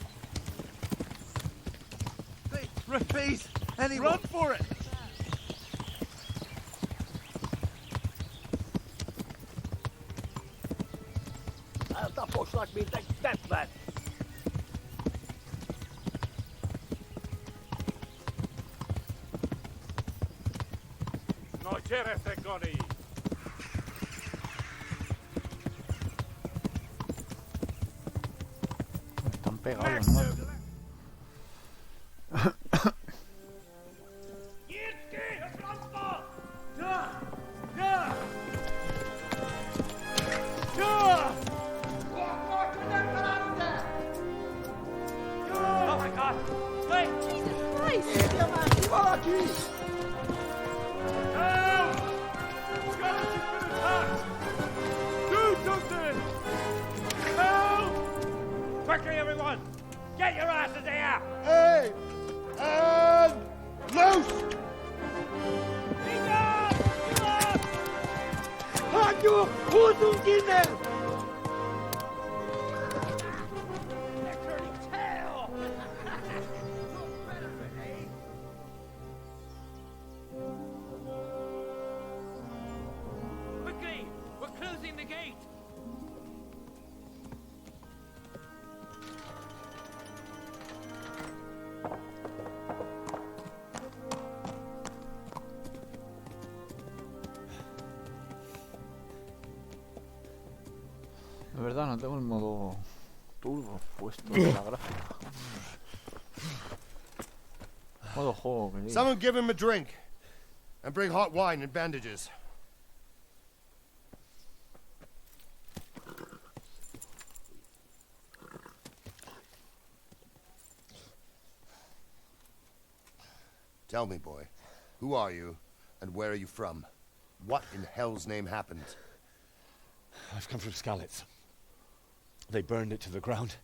Please! Anyone! Run for it! Like me, take that lad. No quieres Goni. Están pegados, ¿no? Quickly, everyone! Get your asses here! Hey! And loose! Hanyo! Who's in there? Quickly! We're closing the gate! De verdad, no tengo el modo turbo puesto en la gráfica. Modo juego, que diga. Someone give him a drink. And bring hot wine and bandages. Tell me, boy, who are you, and where are you from? What in hell's name happened? I've come from Skalitz. They burned it to the ground.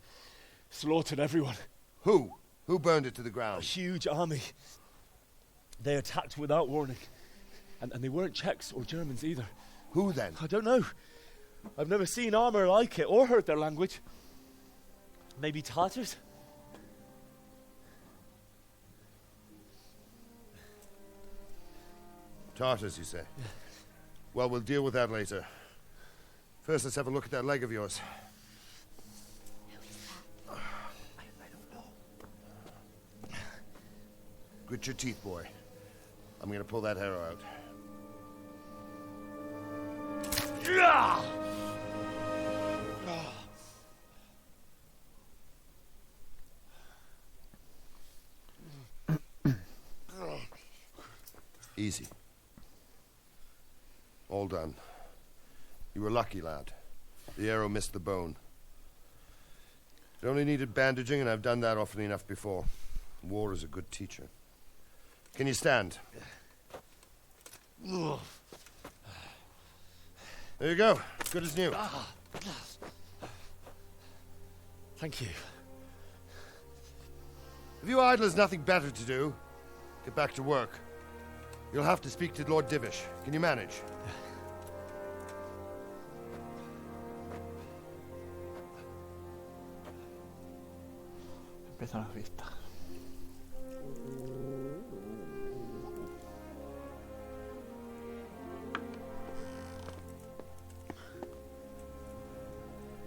Slaughtered everyone. Who? Who burned it to the ground? A huge army. They attacked without warning. And they weren't Czechs or Germans either. Who then? I don't know. I've never seen armor like it or heard their language. Maybe Tatars? Tartars, you say? Well, we'll deal with that later. First, let's have a look at that leg of yours. Grit your teeth, boy. I'm gonna pull that arrow out. Easy. All done. You were lucky, lad. The arrow missed the bone. It only needed bandaging, and I've done that often enough before. War is a good teacher. Can you stand? There you go. Good as new. Thank you. If you idlers nothing better to do, get back to work. You'll have to speak to Lord Divish. Can you manage? Empieza la fiesta.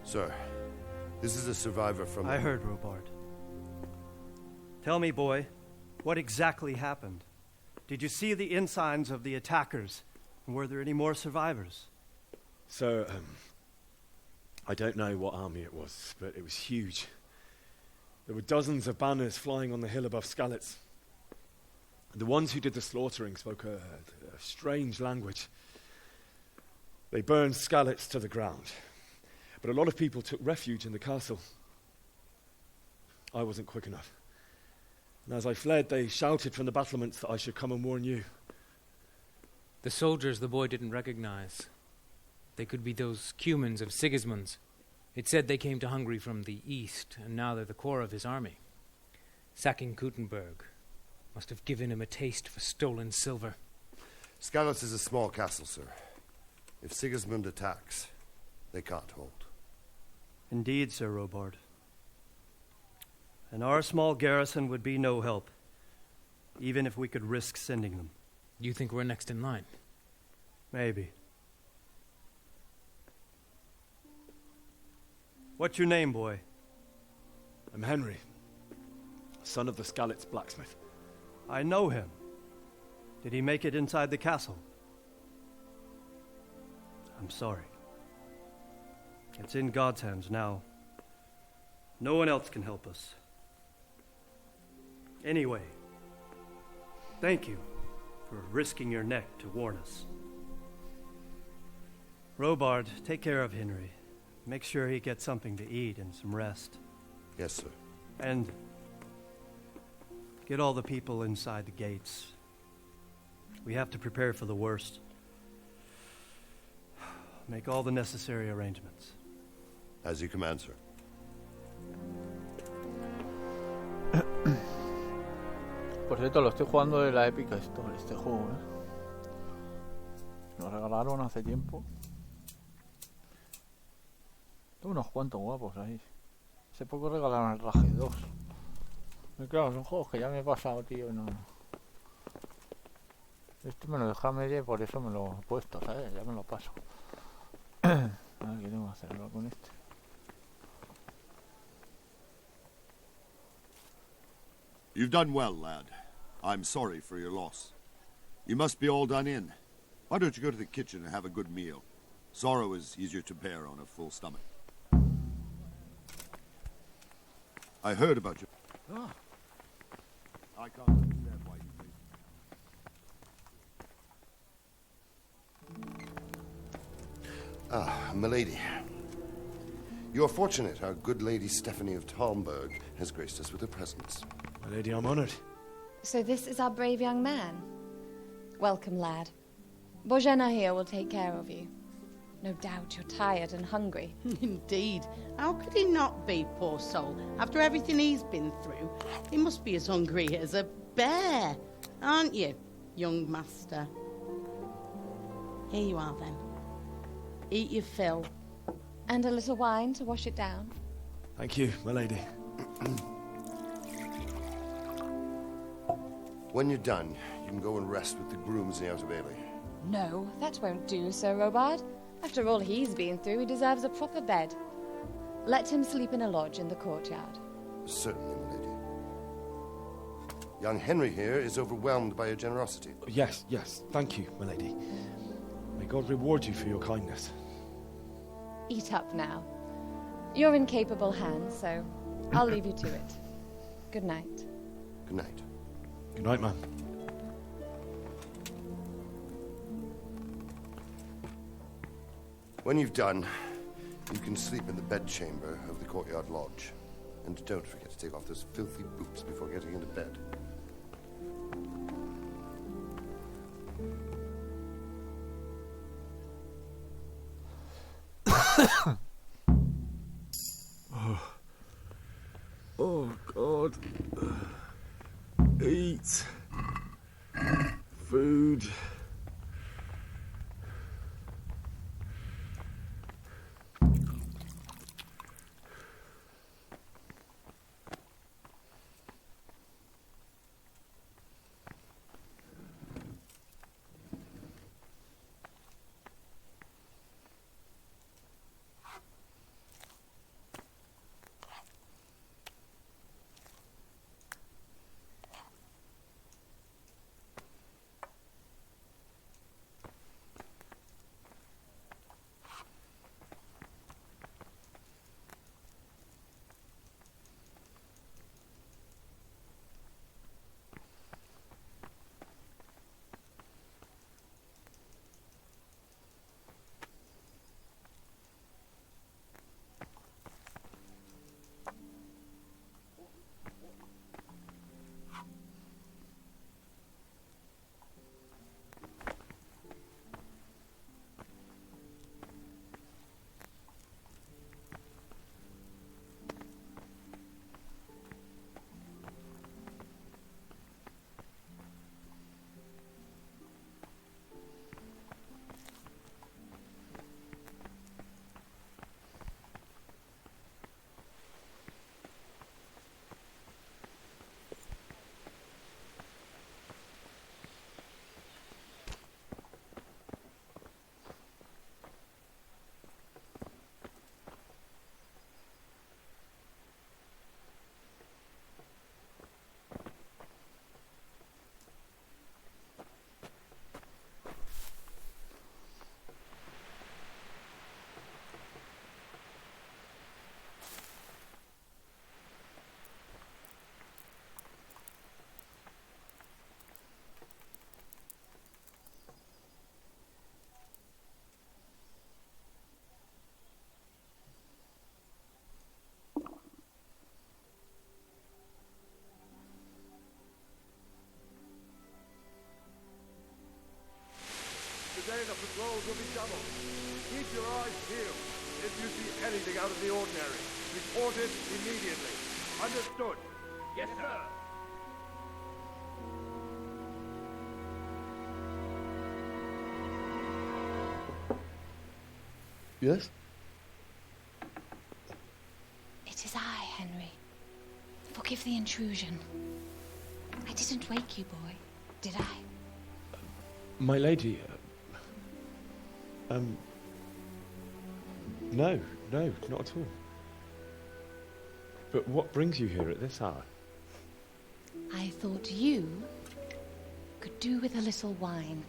Sir, this is a survivor from... I heard, Robard. Tell me, boy, what exactly happened? Did you see the ensigns of the attackers? And were there any more survivors? So, I don't know what army it was, but it was huge. There were dozens of banners flying on the hill above Skalitz. The ones who did the slaughtering spoke a strange language. They burned Skalitz to the ground. But a lot of people took refuge in the castle. I wasn't quick enough. And as I fled, they shouted from the battlements that I should come and warn you. The soldiers the boy didn't recognize. They could be those Cumans of Sigismund's. It said they came to Hungary from the east, and now they're the core of his army. Sacking Kuttenberg must have given him a taste for stolen silver. Skalitz is a small castle, sir. If Sigismund attacks, they can't hold. Indeed, Sir Robard. And our small garrison would be no help, even if we could risk sending them. You think we're next in line? Maybe. What's your name, boy? I'm Henry, son of the Skalitz blacksmith. I know him. Did he make it inside the castle? I'm sorry. It's in God's hands now. No one else can help us. Anyway, thank you for risking your neck to warn us. Robard, take care of Henry. Make sure he gets something to eat and some rest. Yes, sir. And get all the people inside the gates. We have to prepare for the worst. Make all the necessary arrangements. As you command, sir. Por cierto, lo estoy jugando de la épica Store, este juego, ¿eh? Lo regalaron hace tiempo. Tengo unos cuantos guapos ahí. Hace poco regalaron el Rage 2. Y claro, son juegos que ya me he pasado, tío, no... Este me lo deja media y por eso me lo he puesto, ¿sabes? Ya me lo paso. A ver qué tengo que hacerlo con este. You've done well, lad. I'm sorry for your loss. You must be all done in. Why don't you go to the kitchen and have a good meal? Sorrow is easier to bear on a full stomach. I heard about you. Ah. I can't understand why you... Ah, milady. You're fortunate our good lady Stephanie of Talmberg has graced us with her presence. My lady, I'm honored. So this is our brave young man. Welcome, lad. Bozhena here will take care of you. No doubt you're tired and hungry. Indeed. How could he not be, poor soul? After everything he's been through, he must be as hungry as a bear. Aren't you, young master? Here you are, then. Eat your fill. And a little wine to wash it down. Thank you, my lady. When you're done, you can go and rest with the grooms in the Outer Bailey. No, that won't do, Sir Robard. After all he's been through, he deserves a proper bed. Let him sleep in a lodge in the courtyard. Certainly, milady. Young Henry here is overwhelmed by your generosity. Yes, yes. Thank you, my lady. May God reward you for your kindness. Eat up now. You're in capable hands, so I'll leave you to it. Good night. Good night. Good night, man. When you've done, You can sleep in the bedchamber of the courtyard lodge. And don't forget to take off those filthy boots before getting into bed. Oh, God. Eat. Food. Today the patrols will be doubled. Keep your eyes peeled. If you see anything out of the ordinary, report it immediately. Understood? Yes, sir. Yes? It is I, Henry. Forgive the intrusion. I didn't wake you, boy, did I? My lady, no, not at all. But what brings you here at this hour? I thought you could do with a little wine.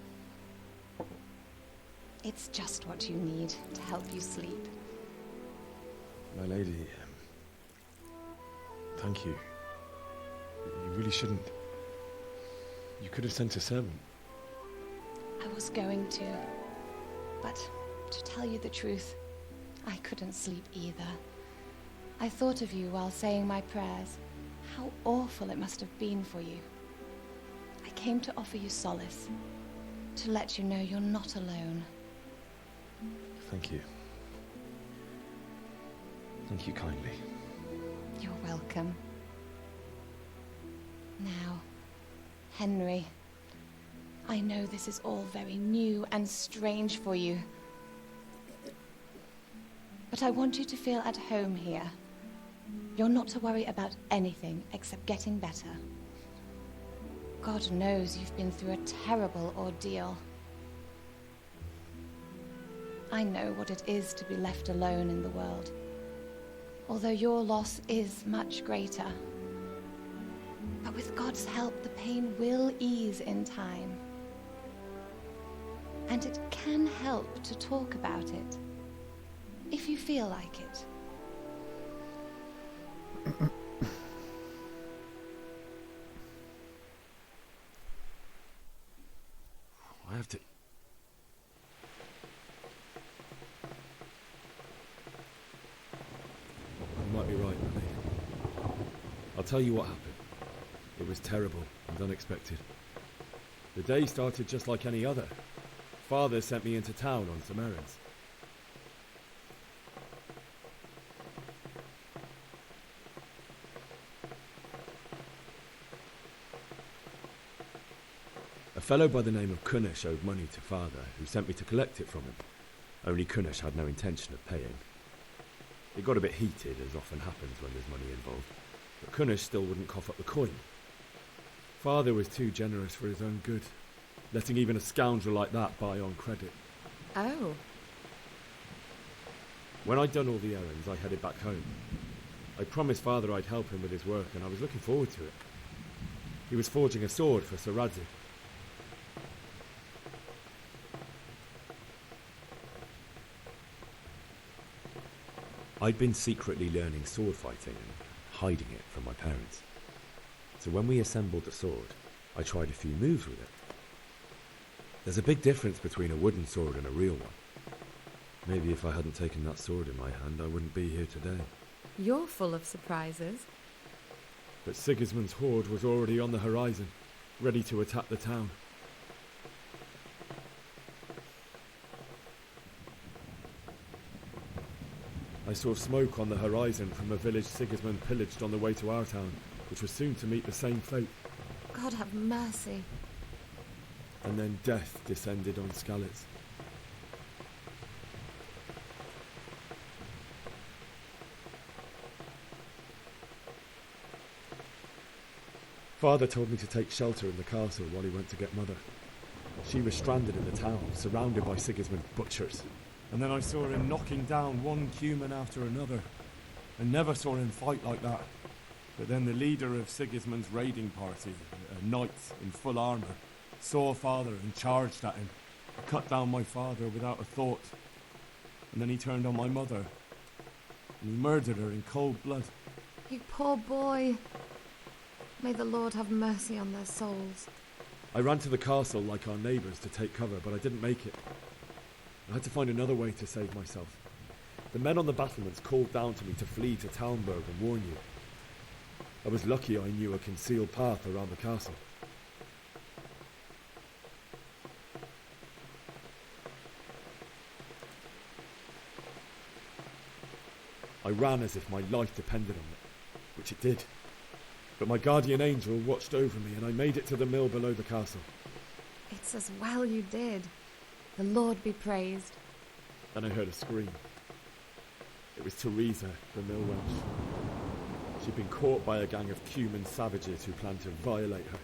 It's just what you need to help you sleep. My lady, thank you. You really shouldn't. You could have sent a servant. I was going to, but to tell you the truth, I couldn't sleep either. I thought of you while saying my prayers. How awful it must have been for you. I came to offer you solace, to let you know you're not alone. Thank you. Thank you kindly. You're welcome. Now, Henry, I know this is all very new and strange for you, but I want you to feel at home here. You're not to worry about anything except getting better. God knows you've been through a terrible ordeal. I know what it is to be left alone in the world, although your loss is much greater. But with God's help, the pain will ease in time. And it can help to talk about it, if you feel like it. I have to... I'll tell you what happened. It was terrible and unexpected. The day started just like any other. Father sent me into town on some errands. A fellow by the name of Kunesh owed money to Father, who sent me to collect it from him. Only Kunesh had no intention of paying. It got a bit heated, as often happens when there's money involved, but Kunesh still wouldn't cough up the coin. Father was too generous for his own good, letting even a scoundrel like that buy on credit. Oh. When I'd done all the errands, I headed back home. I promised Father I'd help him with his work, and I was looking forward to it. He was forging a sword for Sir Radzik. I'd been secretly learning sword fighting and hiding it from my parents. So when we assembled the sword, I tried a few moves with it. There's a big difference between a wooden sword and a real one. Maybe if I hadn't taken that sword in my hand, I wouldn't be here today. You're full of surprises. But Sigismund's horde was already on the horizon, ready to attack the town. I saw smoke on the horizon from a village Sigismund pillaged on the way to our town, which was soon to meet the same fate. God have mercy. And then death descended on Skalitz. Father told me to take shelter in the castle while he went to get Mother. She was stranded in the town, surrounded by Sigismund's butchers. And then I saw him knocking down one human after another. I never saw him fight like that. But then the leader of Sigismund's raiding party, a knight in full armour, saw Father and charged at him. He cut down my father without a thought. And then he turned on my mother. And he murdered her in cold blood. You poor boy. May the Lord have mercy on their souls. I ran to the castle like our neighbours to take cover, but I didn't make it. I had to find another way to save myself. The men on the battlements called down to me to flee to Talmberg and warn you. I was lucky I knew a concealed path around the castle. I ran as if my life depended on it, which it did. But my guardian angel watched over me and I made it to the mill below the castle. It's as well you did. The Lord be praised. Then I heard a scream. It was Teresa, the mill wench. She'd been caught by a gang of Cuman savages who planned to violate her.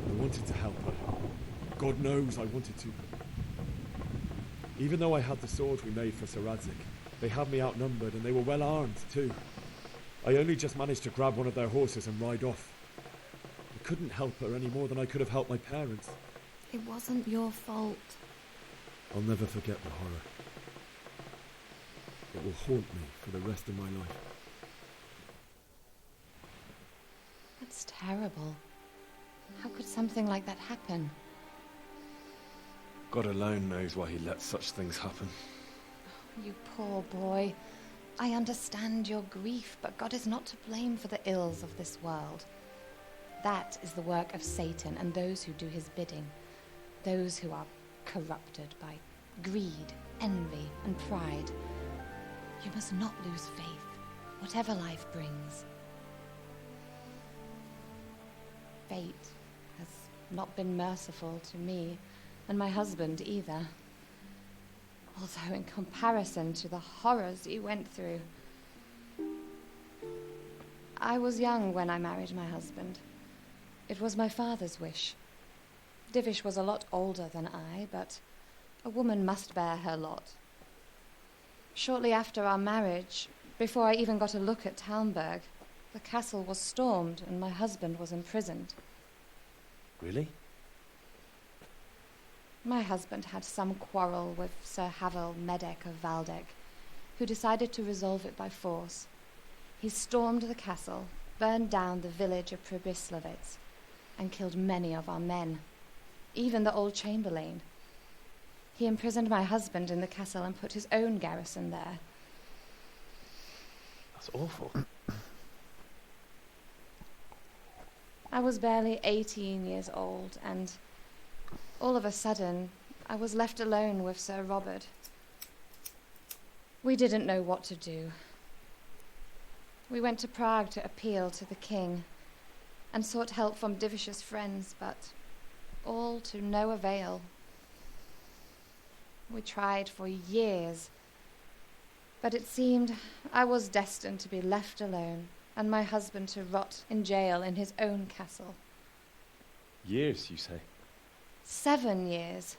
I wanted to help her. God knows I wanted to. Even though I had the sword we made for Sir Radzik, they had me outnumbered and they were well armed too. I only just managed to grab one of their horses and ride off. I couldn't help her any more than I could have helped my parents. It wasn't your fault. I'll never forget the horror. It will haunt me for the rest of my life. That's terrible. How could something like that happen? God alone knows why he lets such things happen. You poor boy. I understand your grief, but God is not to blame for the ills of this world. That is the work of Satan and those who do his bidding. Those who are corrupted by greed, envy, and pride. You must not lose faith, whatever life brings. Fate has not been merciful to me, and my husband either. Although in comparison to the horrors you went through. I was young when I married my husband. It was my father's wish. Divish was a lot older than I, but a woman must bear her lot. Shortly after our marriage, before I even got a look at Talmberg, the castle was stormed and my husband was imprisoned. Really? My husband had some quarrel with Sir Havel Medek of Valdek, who decided to resolve it by force. He stormed the castle, burned down the village of Pribyslavitz, and killed many of our men, even the old chamberlain. He imprisoned my husband in the castle and put his own garrison there. That's awful. I was barely 18 years old, and all of a sudden, I was left alone with Sir Robert. We didn't know what to do. We went to Prague to appeal to the king and sought help from Divish's friends, but all to no avail. We tried for years, but it seemed I was destined to be left alone and my husband to rot in jail in his own castle. Years, you say? 7 years.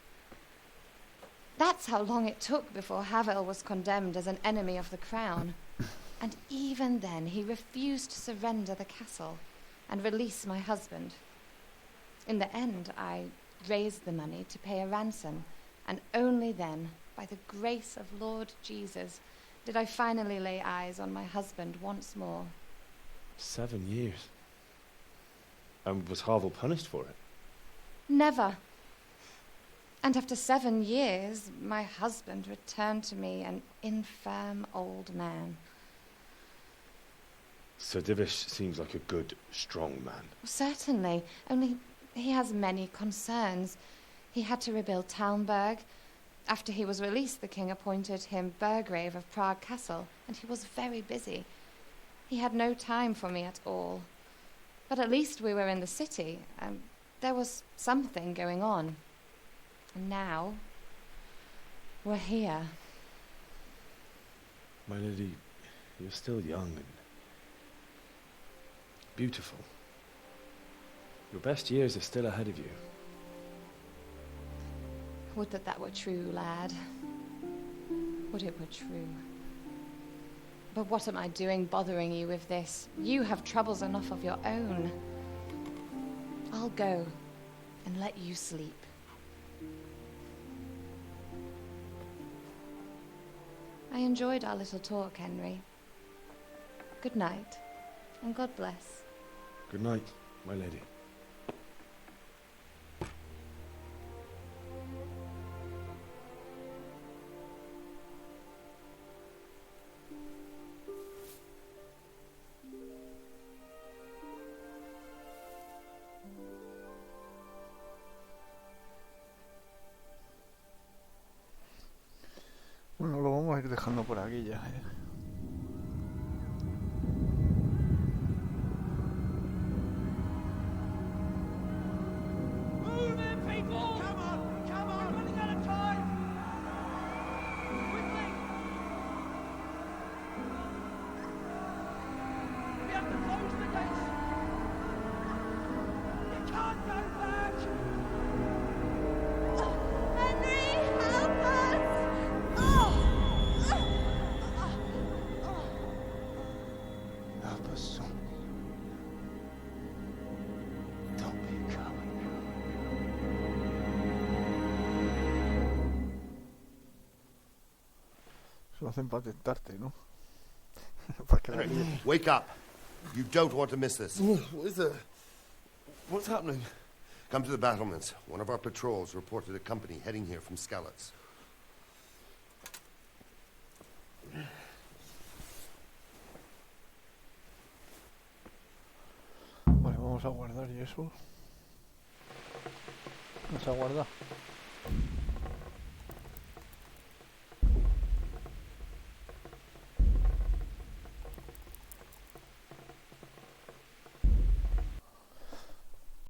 That's how long it took before Havel was condemned as an enemy of the crown. And even then, he refused to surrender the castle and release my husband. In the end, I raised the money to pay a ransom, and only then, by the grace of Lord Jesus, did I finally lay eyes on my husband once more. 7 years. And was Havel punished for it? Never. And after 7 years, my husband returned to me an infirm old man. Sir Divish seems like a good, strong man. Certainly, only he has many concerns. He had to rebuild Talmberg. After he was released, the king appointed him Burgrave of Prague Castle, and he was very busy. He had no time for me at all. But at least we were in the city, and there was something going on. And now, we're here. My lady, you're still young and beautiful. Your best years are still ahead of you. Would that that were true, lad. Would it were true. But what am I doing bothering you with this? You have troubles enough of your own. I'll go and let you sleep. I enjoyed our little talk, Henry. Good night, and God bless. Good night, my lady. Bueno, lo vamos a ir dejando por aquí ya, ¿eh? Move it, people! Come on, come on! We're running out of time! Quickly! We have to close the gates! You can't go back! Henry, help us! Help us, son. Don't be a coward. Se lo hacen para tentarte, ¿no? Para que la Henry, líes. wake up. You don't want to miss this. What is it? What's happening? Come to the battlements. One of our patrols reported a company heading here from Skalitz. Vale, vamos a guardar y eso. Vamos a guardar.